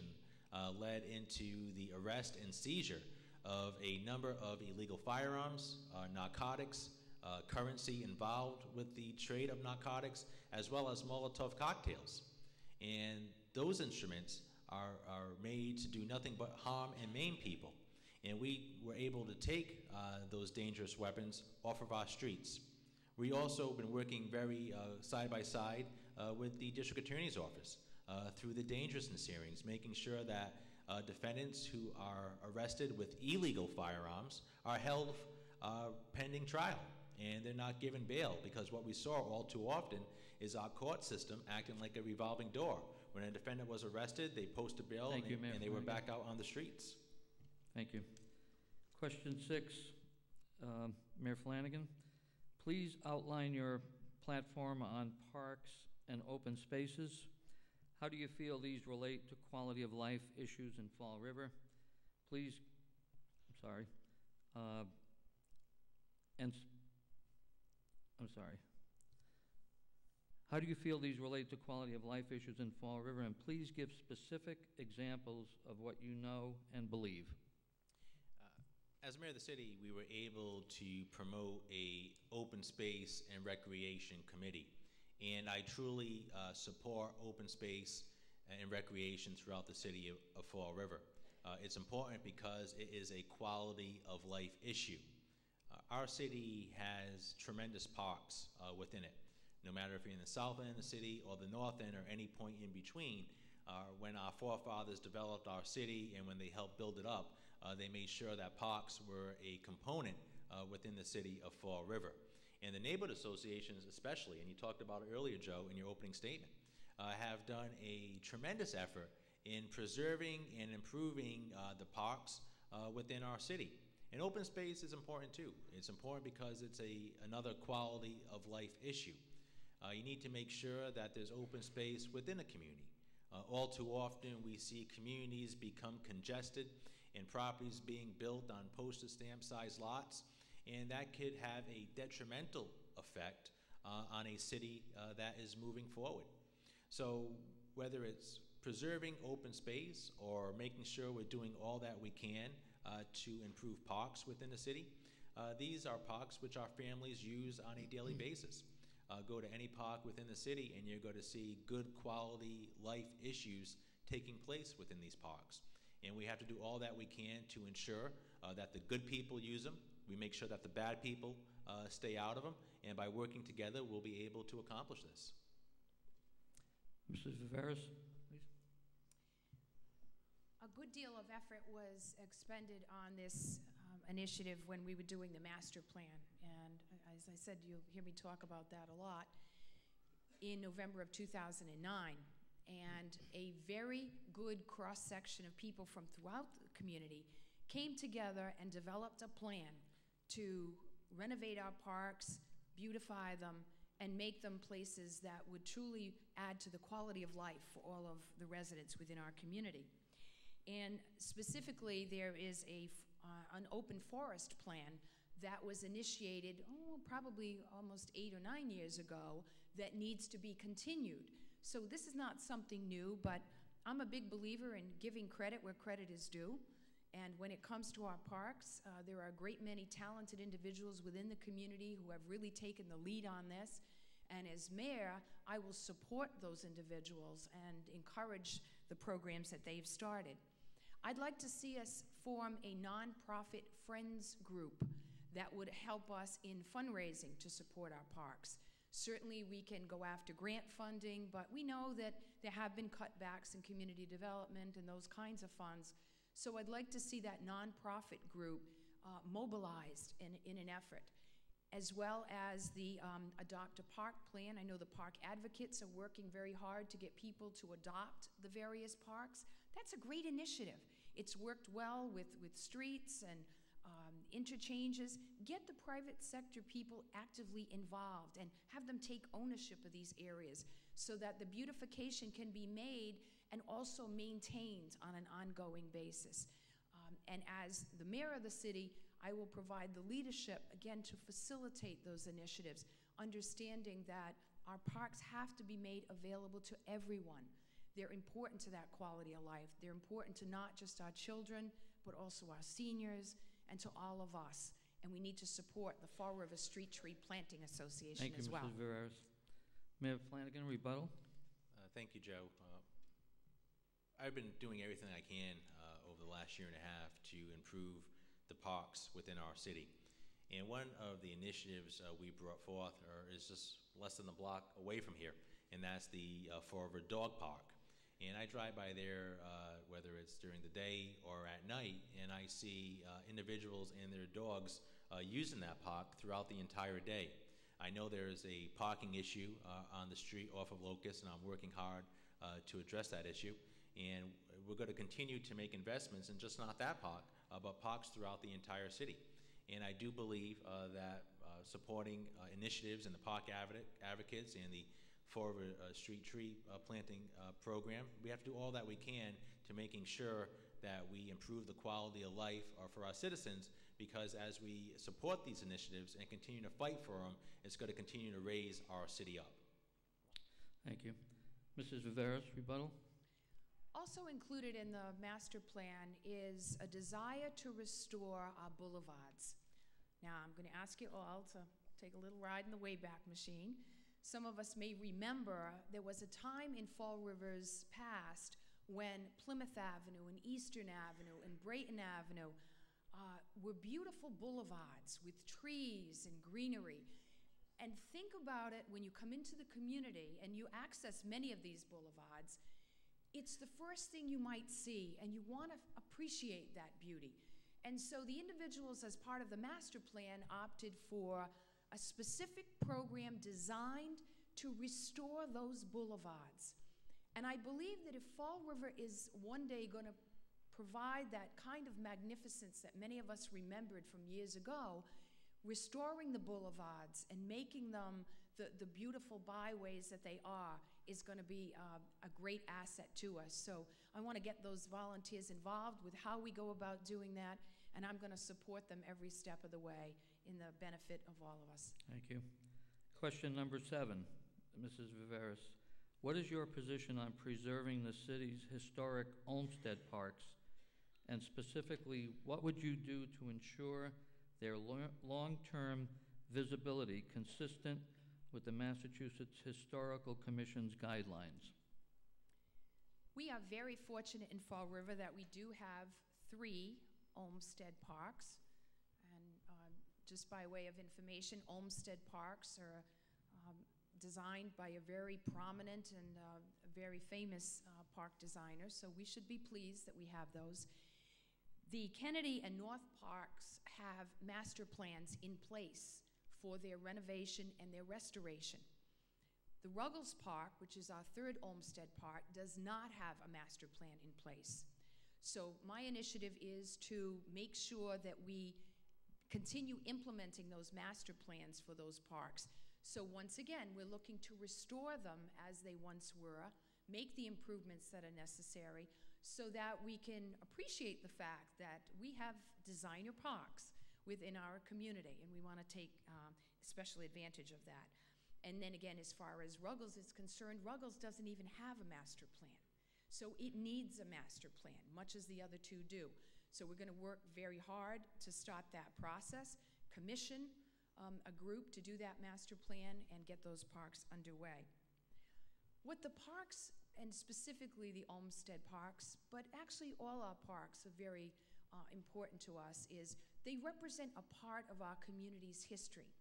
led into the arrest and seizure of a number of illegal firearms, narcotics, currency involved with the trade of narcotics, as well as Molotov cocktails. And those instruments are made to do nothing but harm and maim people. And we were able to take those dangerous weapons off of our streets. We also been working very side by side with the District Attorney's Office through the dangerousness hearings, making sure that defendants who are arrested with illegal firearms are held pending trial, and they're not given bail, because what we saw all too often is our court system acting like a revolving door. When a defendant was arrested, they posted bail, Thank you, Mayor and they were Flanagan. back out on the streets. Thank you. Question 6, Mayor Flanagan. Please outline your platform on parks and open spaces. How do you feel these relate to quality of life issues in Fall River? Please, How do you feel these relate to quality of life issues in Fall River? And please give specific examples of what you know and believe. As mayor of the city, we were able to promote a open space and recreation committee. And I truly support open space and recreation throughout the city of Fall River. It's important because it is a quality of life issue. Our city has tremendous parks within it. No matter if you're in the south end of the city or the north end or any point in between, when our forefathers developed our city and when they helped build it up, they made sure that parks were a component within the city of Fall River. And the neighborhood associations especially, and you talked about it earlier, Joe, in your opening statement, have done a tremendous effort in preserving and improving the parks within our city. And open space is important too. It's important because it's another quality of life issue. You need to make sure that there's open space within a community. All too often we see communities become congested and properties being built on postage stamp sized lots, and that could have a detrimental effect on a city that is moving forward. So whether it's preserving open space or making sure we're doing all that we can to improve parks within the city, these are parks which our families use on a daily basis. Go to any park within the city and you're going to see good quality life issues taking place within these parks. And we have to do all that we can to ensure that the good people use them. We make sure that the bad people stay out of them. And by working together, we'll be able to accomplish this. Mrs. Viveras, please. A good deal of effort was expended on this initiative when we were doing the master plan. And as I said, you'll hear me talk about that a lot, in November of 2009. And a very good cross-section of people from throughout the community came together and developed a plan to renovate our parks, beautify them, and make them places that would truly add to the quality of life for all of the residents within our community. And specifically, there is an open forest plan that was initiated, probably almost 8 or 9 years ago, that needs to be continued. So this is not something new, but I'm a big believer in giving credit where credit is due. And when it comes to our parks, there are a great many talented individuals within the community who have really taken the lead on this. And as mayor, I will support those individuals and encourage the programs that they've started. I'd like to see us form a nonprofit friends group that would help us in fundraising to support our parks. Certainly we can go after grant funding, but we know that there have been cutbacks in community development and those kinds of funds. So I'd like to see that nonprofit group mobilized in an effort, as well as the Adopt a Park plan. I know the park advocates are working very hard to get people to adopt the various parks. That's a great initiative. It's worked well with streets and interchanges. Get the private sector people actively involved and have them take ownership of these areas so that the beautification can be made and also maintained on an ongoing basis. And as the mayor of the city, I will provide the leadership, again, to facilitate those initiatives, understanding that our parks have to be made available to everyone. They're important to that quality of life. They're important to not just our children, but also our seniors and to all of us. And we need to support the Fall River Street Tree Planting Association as well. Thank you, Mrs. Viveras. Mayor Flanagan, rebuttal. Thank you, Joe. I've been doing everything I can over the last year and a half to improve the parks within our city. And one of the initiatives we brought forth is just less than a block away from here, and that's the Fall River Dog Park. And I drive by there, whether it's during the day or at night, and I see individuals and their dogs using that park throughout the entire day. I know there's a parking issue on the street off of Locust, and I'm working hard to address that issue. And we're going to continue to make investments in just not that park, but parks throughout the entire city. And I do believe that supporting initiatives in the park advocates and the Forward Street Tree planting program, we have to do all that we can to making sure that we improve the quality of life for our citizens, because as we support these initiatives and continue to fight for them, it's going to continue to raise our city up. Thank you. Mrs. Viveras, rebuttal? Also included in the master plan is a desire to restore our boulevards. Now, I'm going to ask you all to take a little ride in the Wayback Machine. Some of us may remember there was a time in Fall River's past when Plymouth Avenue and Eastern Avenue and Brayton Avenue were beautiful boulevards with trees and greenery. And think about it when you come into the community and you access many of these boulevards, it's the first thing you might see, and you want to appreciate that beauty. And so the individuals, as part of the master plan, opted for a specific program designed to restore those boulevards. And I believe that if Fall River is one day going to provide that kind of magnificence that many of us remembered from years ago, restoring the boulevards and making them the beautiful byways that they are is going to be a great asset to us. So I want to get those volunteers involved with how we go about doing that, and I'm going to support them every step of the way in the benefit of all of us. Thank you. Question number 7, Mrs. Viveras. What is your position on preserving the city's historic Olmsted parks? And specifically, what would you do to ensure their long-term visibility consistent with the Massachusetts Historical Commission's guidelines? We are very fortunate in Fall River that we do have 3 Olmsted parks. And just by way of information, Olmsted parks are designed by a very prominent and very famous park designer, so we should be pleased that we have those. The Kennedy and North Parks have master plans in place for their renovation and their restoration. The Ruggles Park, which is our 3rd Olmsted Park, does not have a master plan in place. So my initiative is to make sure that we continue implementing those master plans for those parks. So once again, we're looking to restore them as they once were, make the improvements that are necessary, so that we can appreciate the fact that we have designer parks within our community, and we want to take special advantage of that. And then again, as far as Ruggles is concerned, Ruggles doesn't even have a master plan. So it needs a master plan, much as the other 2 do. So we're going to work very hard to start that process, commission a group to do that master plan, and get those parks underway. What the parks, and specifically the Olmsted parks, but actually all our parks are very important to us, is they represent a part of our community's history.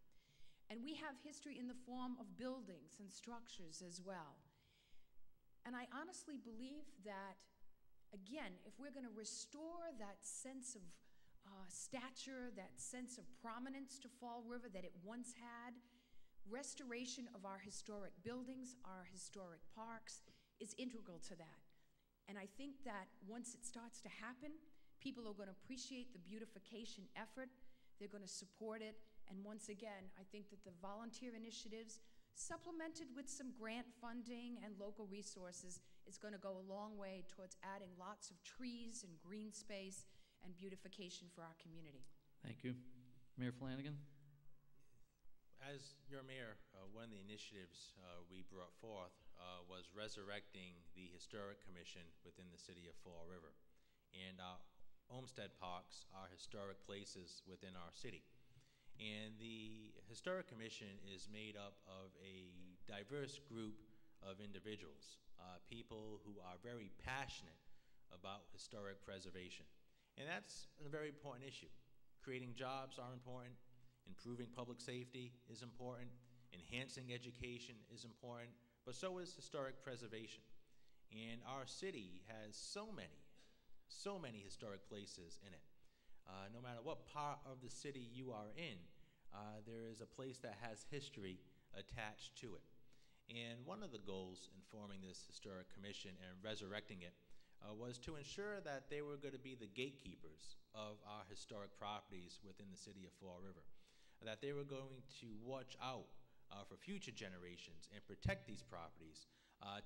And we have history in the form of buildings and structures as well. And I honestly believe that, again, if we're going to restore that sense of stature, that sense of prominence to Fall River that it once had, restoration of our historic buildings, our historic parks, is integral to that. And I think that once it starts to happen, people are going to appreciate the beautification effort, they're going to support it, and once again, I think that the volunteer initiatives, supplemented with some grant funding and local resources, is going to go a long way towards adding lots of trees and green space and beautification for our community. Thank you. Mayor Flanagan? As your mayor, one of the initiatives we brought forth was resurrecting the Historic Commission within the city of Fall River. And our Olmsted parks are historic places within our city. And the Historic Commission is made up of a diverse group of individuals, people who are very passionate about historic preservation. And that's a very important issue. Creating jobs are important, improving public safety is important, enhancing education is important, but so is historic preservation. And our city has so many historic places in it. No matter what part of the city you are in, there is a place that has history attached to it. And one of the goals in forming this historic commission and resurrecting it was to ensure that they were going to be the gatekeepers of our historic properties within the city of Fall River, that they were going to watch out for future generations and protect these properties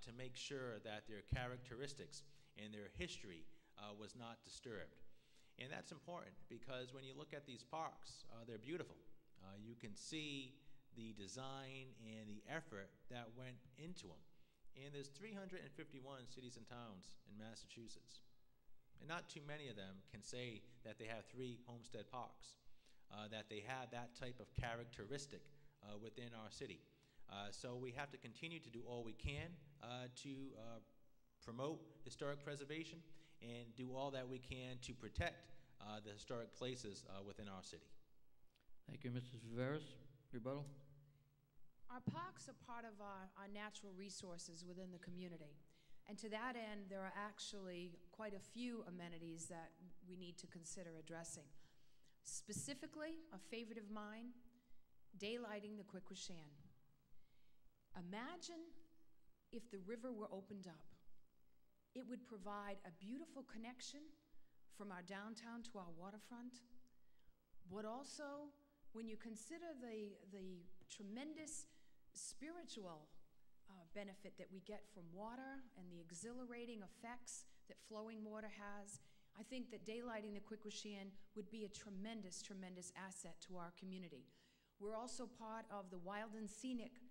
to make sure that their characteristics and their history was not disturbed. And that's important because when you look at these parks, they're beautiful. You can see the design and the effort that went into them. And there's 351 cities and towns in Massachusetts. And not too many of them can say that they have 3 homestead parks, that they have that type of characteristic within our city. So we have to continue to do all we can to promote historic preservation and do all that we can to protect the historic places within our city. Thank you, Mrs. Viveras. Rebuttal? Our parks are part of our natural resources within the community. And to that end, there are actually quite a few amenities that we need to consider addressing. Specifically, a favorite of mine, daylighting the Quequechan. Imagine if the river were opened up. It would provide a beautiful connection from our downtown to our waterfront, but also when you consider the tremendous spiritual benefit that we get from water and the exhilarating effects that flowing water has, I think that daylighting the Quequechan would be a tremendous, tremendous asset to our community. We're also part of the Wild and Scenic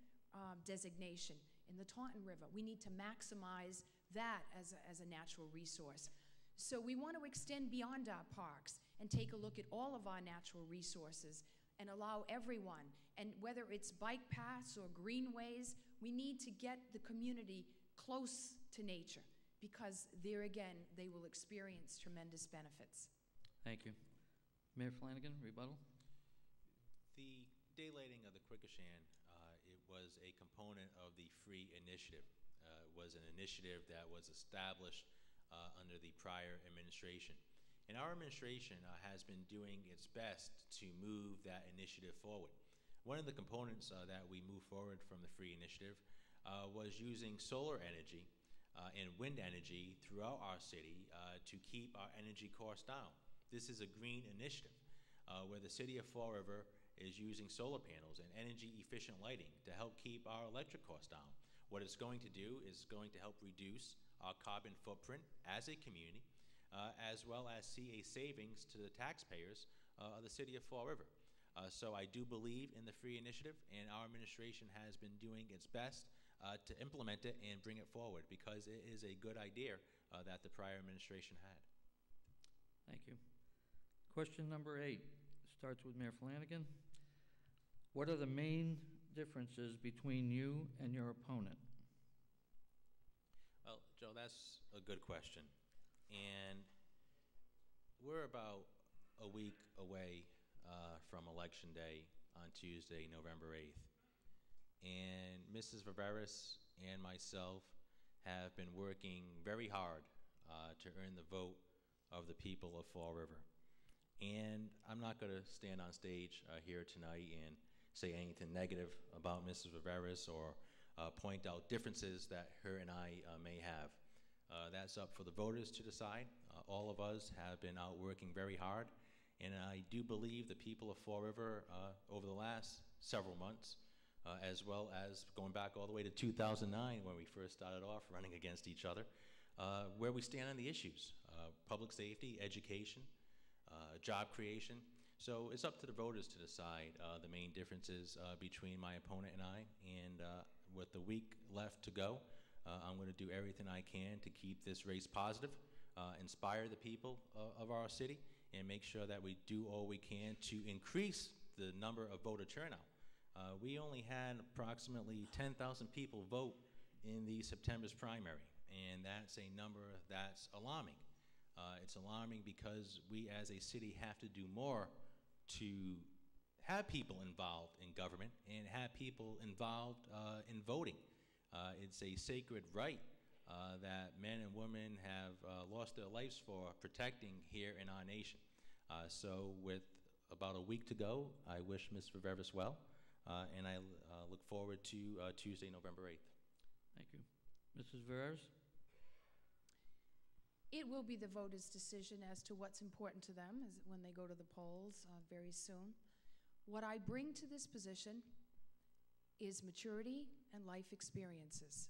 designation in the Taunton River. We need to maximize that as a natural resource. So we want to extend beyond our parks and take a look at all of our natural resources and allow everyone, and whether it's bike paths or greenways, we need to get the community close to nature because there again, they will experience tremendous benefits. Thank you. Mayor Flanagan, rebuttal? The daylighting of the Quequechan, it was a component of the Free Initiative. It was an initiative that was established under the prior administration. And our administration has been doing its best to move that initiative forward. One of the components that we moved forward from the Free Initiative was using solar energy and wind energy throughout our city to keep our energy costs down. This is a green initiative where the city of Fall River is using solar panels and energy-efficient lighting to help keep our electric costs down. What it's going to do is going to help reduce our carbon footprint as a community, as well as see a savings to the taxpayers of the city of Fall River. So I do believe in the Free Initiative, and our administration has been doing its best to implement it and bring it forward because it is a good idea that the prior administration had. Thank you. Question number 8 starts with Mayor Flanagan. What are the main differences between you and your opponent? Well, Joe, that's a good question. And we're about a week away from Election Day on Tuesday, November 8th. And Mrs. Viveras and myself have been working very hard to earn the vote of the people of Fall River. And I'm not going to stand on stage here tonight and say anything negative about Mrs. Viveras or point out differences that her and I may have. That's up for the voters to decide. All of us have been out working very hard, and I do believe the people of Fall River over the last several months, as well as going back all the way to 2009 when we first started off running against each other, where we stand on the issues, public safety, education, job creation. So it's up to the voters to decide the main differences between my opponent and I, and with the week left to go, I'm going to do everything I can to keep this race positive, inspire the people of our city, and make sure that we do all we can to increase the number of voter turnout. We only had approximately 10,000 people vote in the September's primary, and that's a number that's alarming. It's alarming because we as a city have to do more to have people involved in government and have people involved in voting. It's a sacred right that men and women have lost their lives for protecting here in our nation. So with about a week to go, I wish Ms. Viveris well, and I look forward to Tuesday, November 8th. Thank you. Mrs. Viveris? It will be the voters' decision as to what's important to them when they go to the polls very soon. What I bring to this position is maturity and life experiences.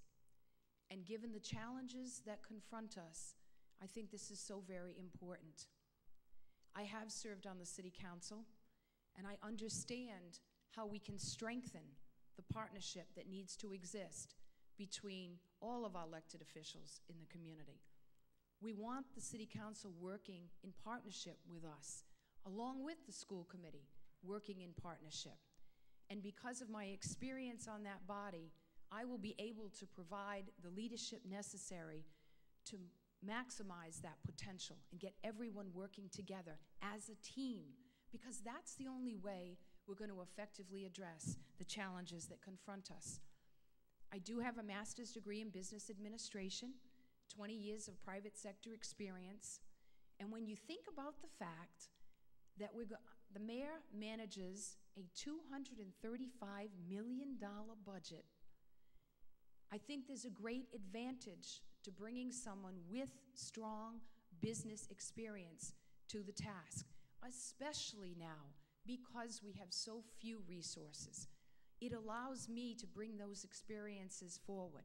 And given the challenges that confront us, I think this is so very important. I have served on the City Council, and I understand how we can strengthen the partnership that needs to exist between all of our elected officials in the community. We want the City Council working in partnership with us, along with the school committee, working in partnership. And because of my experience on that body, I will be able to provide the leadership necessary to maximize that potential and get everyone working together as a team, because that's the only way we're going to effectively address the challenges that confront us. I do have a master's degree in business administration, 20 years of private sector experience, and when you think about the fact that the mayor manages a $235 million budget, I think there's a great advantage to bringing someone with strong business experience to the task, especially now because we have so few resources. It allows me to bring those experiences forward.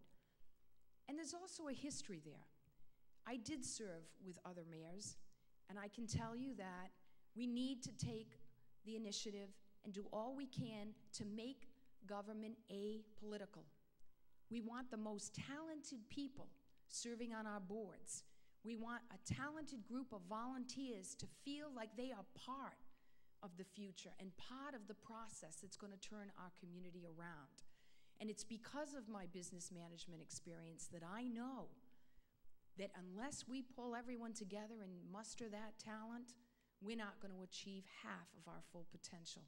And there's also a history there. I did serve with other mayors, and I can tell you that we need to take the initiative and do all we can to make government apolitical. We want the most talented people serving on our boards. We want a talented group of volunteers to feel like they are part of the future and part of the process that's going to turn our community around. And it's because of my business management experience that I know that unless we pull everyone together and muster that talent, we're not going to achieve half of our full potential.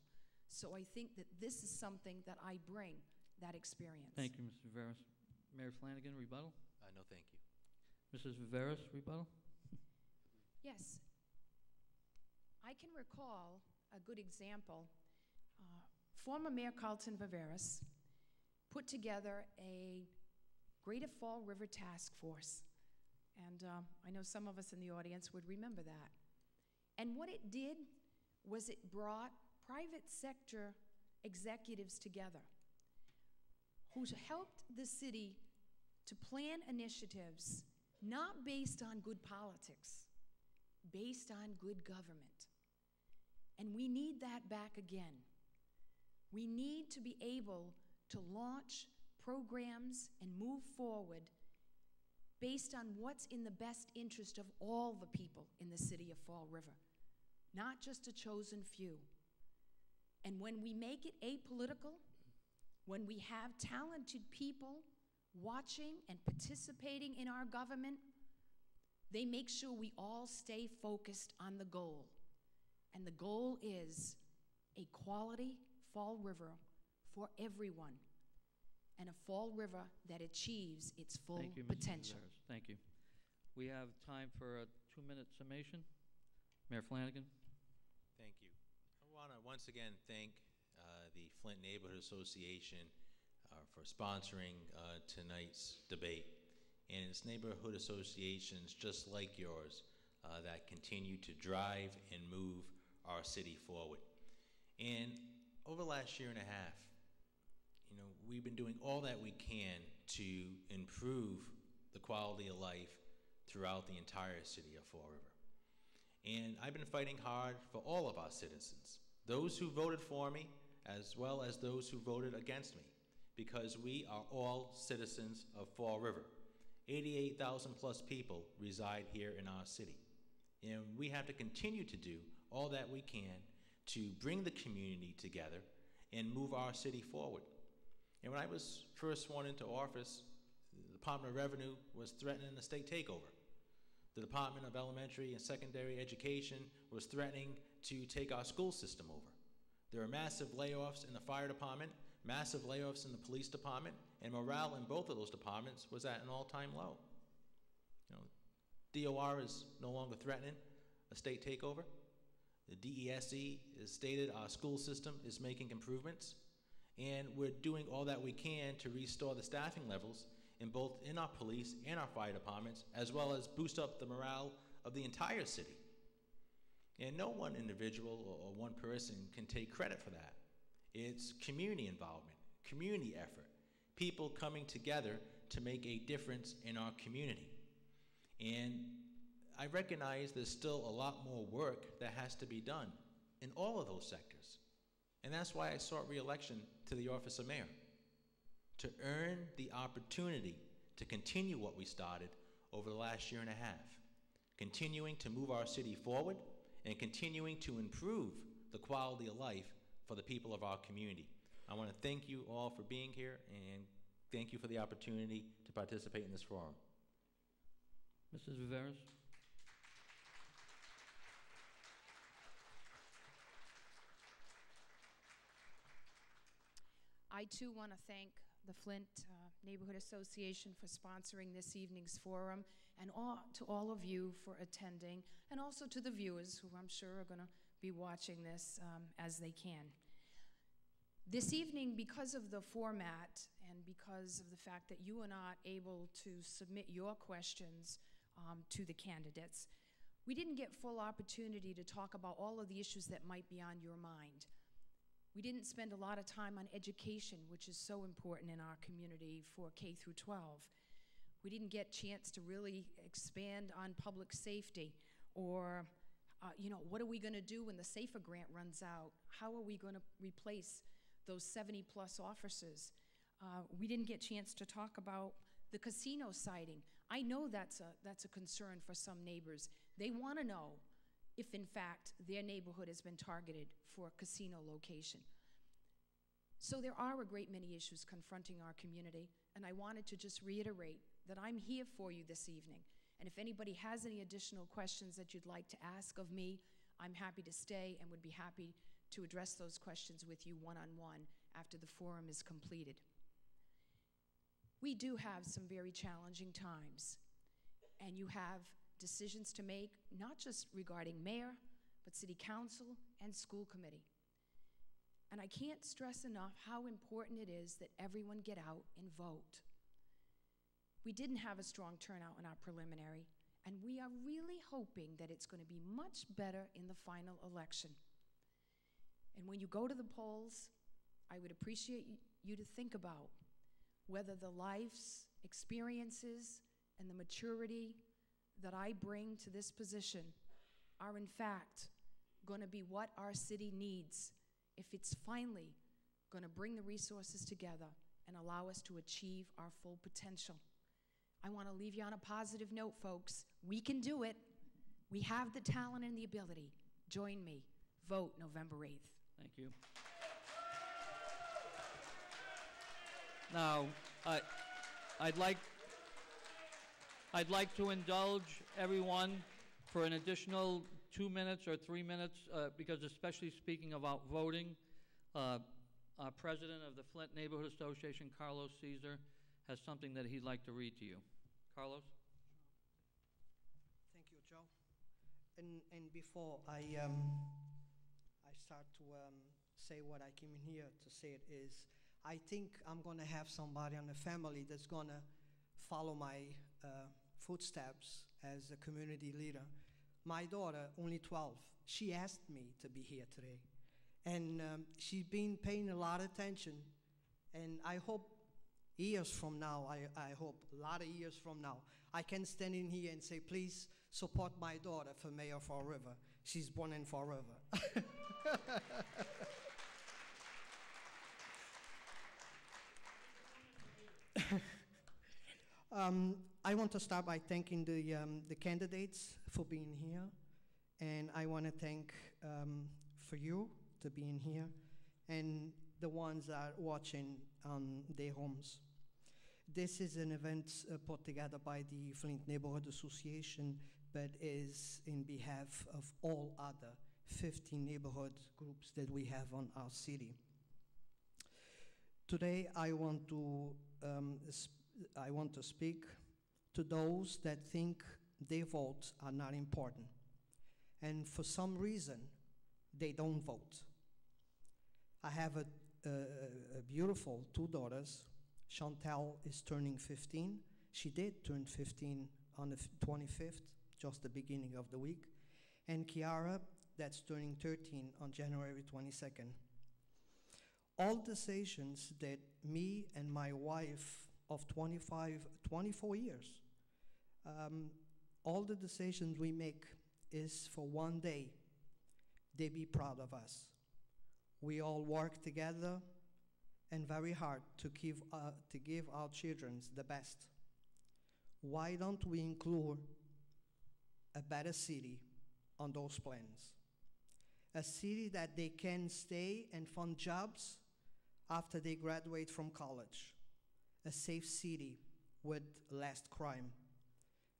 So I think that this is something that I bring, that experience. Thank you, Mr. Viveris. Mayor Flanagan, rebuttal? No, thank you. Mrs. Viveris, rebuttal? Yes. I can recall a good example. Former Mayor Carlton Viveris put together a Greater Fall River Task Force. And I know some of us in the audience would remember that. And what it did was it brought private sector executives together who helped the city to plan initiatives not based on good politics, based on good government. And we need that back again. We need to be able to launch programs and move forward based on what's in the best interest of all the people in the city of Fall River, not just a chosen few. And when we make it apolitical, when we have talented people watching and participating in our government, they make sure we all stay focused on the goal. And the goal is a quality Fall River for everyone, and a Fall River that achieves its full potential. Thank you. We have time for a 2-minute summation. Mayor Flanagan. Thank you. I want to once again thank the Flint Neighborhood Association for sponsoring tonight's debate. And it's neighborhood associations just like yours that continue to drive and move our city forward. And over the last year and a half, we've been doing all that we can to improve the quality of life throughout the entire city of Fall River. And I've been fighting hard for all of our citizens, those who voted for me, as well as those who voted against me, because we are all citizens of Fall River. 88,000 plus people reside here in our city. And we have to continue to do all that we can to bring the community together and move our city forward. And when I was first sworn into office, the Department of Revenue was threatening a state takeover. The Department of Elementary and Secondary Education was threatening to take our school system over. There were massive layoffs in the fire department, massive layoffs in the police department, and morale in both of those departments was at an all-time low. DOR is no longer threatening a state takeover. The DESE has stated our school system is making improvements, and we're doing all that we can to restore the staffing levels in our police and our fire departments, as well as boost up the morale of the entire city. And no one individual or one person can take credit for that. It's community involvement, community effort, people coming together to make a difference in our community. And I recognize there's still a lot more work that has to be done in all of those sectors. And that's why I sought re-election to the office of mayor, to earn the opportunity to continue what we started over the last year and a half, continuing to move our city forward and continuing to improve the quality of life for the people of our community. I want to thank you all for being here, and thank you for the opportunity to participate in this forum. Mrs. Viveras? I too want to thank the Flint Neighborhood Association for sponsoring this evening's forum, and to all of you for attending, and also to the viewers who I'm sure are going to be watching this as they can. This evening, because of the format and because of the fact that you are not able to submit your questions to the candidates, we didn't get full opportunity to talk about all of the issues that might be on your mind. We didn't spend a lot of time on education, which is so important in our community for K through 12. We didn't get a chance to really expand on public safety, or what are we going to do when the SAFER grant runs out? How are we going to replace those 70-plus officers? We didn't get a chance to talk about the casino siting. I know that's a concern for some neighbors. They want to know if, in fact, their neighborhood has been targeted for a casino location. So there are a great many issues confronting our community, and I wanted to just reiterate that I'm here for you this evening. And if anybody has any additional questions that you'd like to ask of me, I'm happy to stay and would be happy to address those questions with you one-on-one after the forum is completed. We do have some very challenging times, and you have decisions to make, not just regarding mayor, but city council and school committee. And I can't stress enough how important it is that everyone get out and vote. We didn't have a strong turnout in our preliminary, and we are really hoping that it's going to be much better in the final election. And when you go to the polls, I would appreciate you to think about whether the life's experiences and the maturity that I bring to this position are in fact going to be what our city needs if it's finally going to bring the resources together and allow us to achieve our full potential. I want to leave you on a positive note, folks. We can do it. We have the talent and the ability. Join me. Vote November 8th. Thank you. Now, I'd like to indulge everyone for an additional 2 minutes or 3 minutes, because especially speaking about voting, our president of the Flint Neighborhood Association, Carlos Caesar, has something that he'd like to read to you. Carlos? Thank you, Joe. And before I start to say what I came in here to say it is, I think I'm going to have somebody in the family that's going to follow my footsteps as a community leader. My daughter, only 12, she asked me to be here today. And she's been paying a lot of attention. And I hope years from now, I hope a lot of years from now, I can stand in here and say, please support my daughter for mayor of Fall River. She's born in Fall River. I want to start by thanking the candidates for being here, and I want to thank for you to being here, and the ones that are watching on their homes. This is an event put together by the Flint Neighborhood Association, but is in behalf of all other 15 neighborhood groups that we have on our city. Today, I want to speak to those that think their votes are not important. And for some reason, they don't vote. I have a beautiful two daughters. Chantal is turning 15. She did turn 15 on the 25th, just the beginning of the week. And Kiara, that's turning 13 on January 22nd. All decisions that me and my wife of 24 years, all the decisions we make is for one day, they be proud of us. We all work together and very hard to give our children the best. Why don't we include a better city on those plans? A city that they can stay and find jobs after they graduate from college. A safe city with less crime.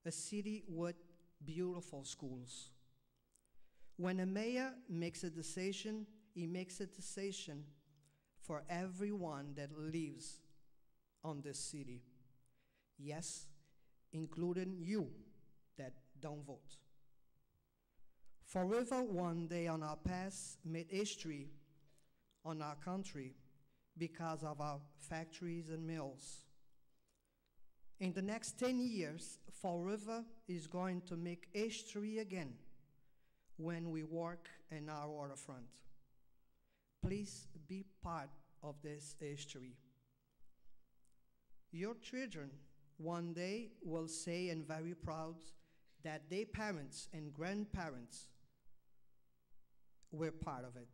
A city with beautiful schools. When a mayor makes a decision, he makes a decision for everyone that lives on this city. Yes, including you that don't vote. Forever one day on our past made history on our country because of our factories and mills. In the next 10 years, Forever is going to make history again when we work in our waterfront. Please be part of this history. Your children one day will say and very proud that their parents and grandparents were part of it,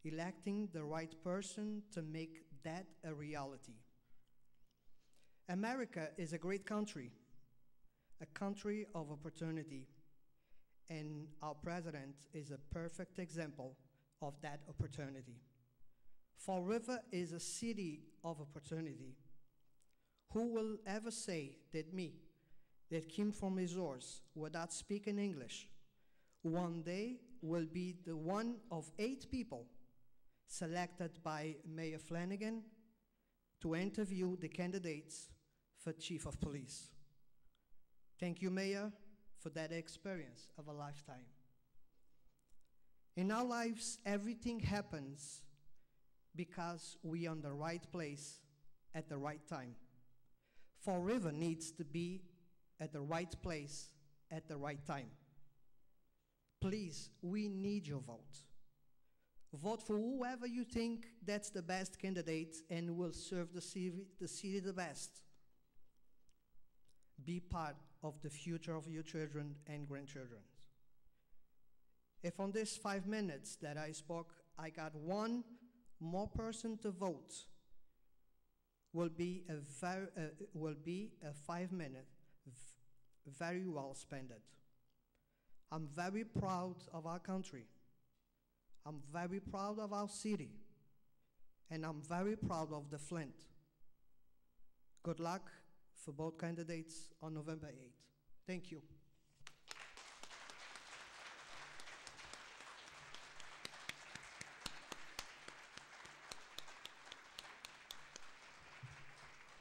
electing the right person to make that a reality. America is a great country, a country of opportunity, and our president is a perfect example of that opportunity. Fall River is a city of opportunity. Who will ever say that me, that came from Azores without speaking English, one day will be the one of 8 people selected by Mayor Flanagan to interview the candidates for Chief of Police. Thank you, Mayor, for that experience of a lifetime. In our lives, everything happens because we are in the right place at the right time. Fall River needs to be at the right place at the right time. Please, we need your vote. Vote for whoever you think that's the best candidate and will serve the city the best. Be part of the future of your children and grandchildren. If on this 5 minutes that I spoke, I got one more person to vote, will be a 5 minute, very well spent. I'm very proud of our country. I'm very proud of our city. And I'm very proud of the Flint. Good luck for both candidates on November 8th. Thank you.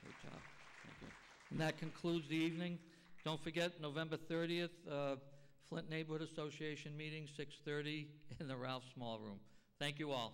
Great job. Thank you. And that concludes the evening. Don't forget, November 30th, Flint Neighborhood Association meeting, 6:30 in the Ralph Small Room. Thank you all.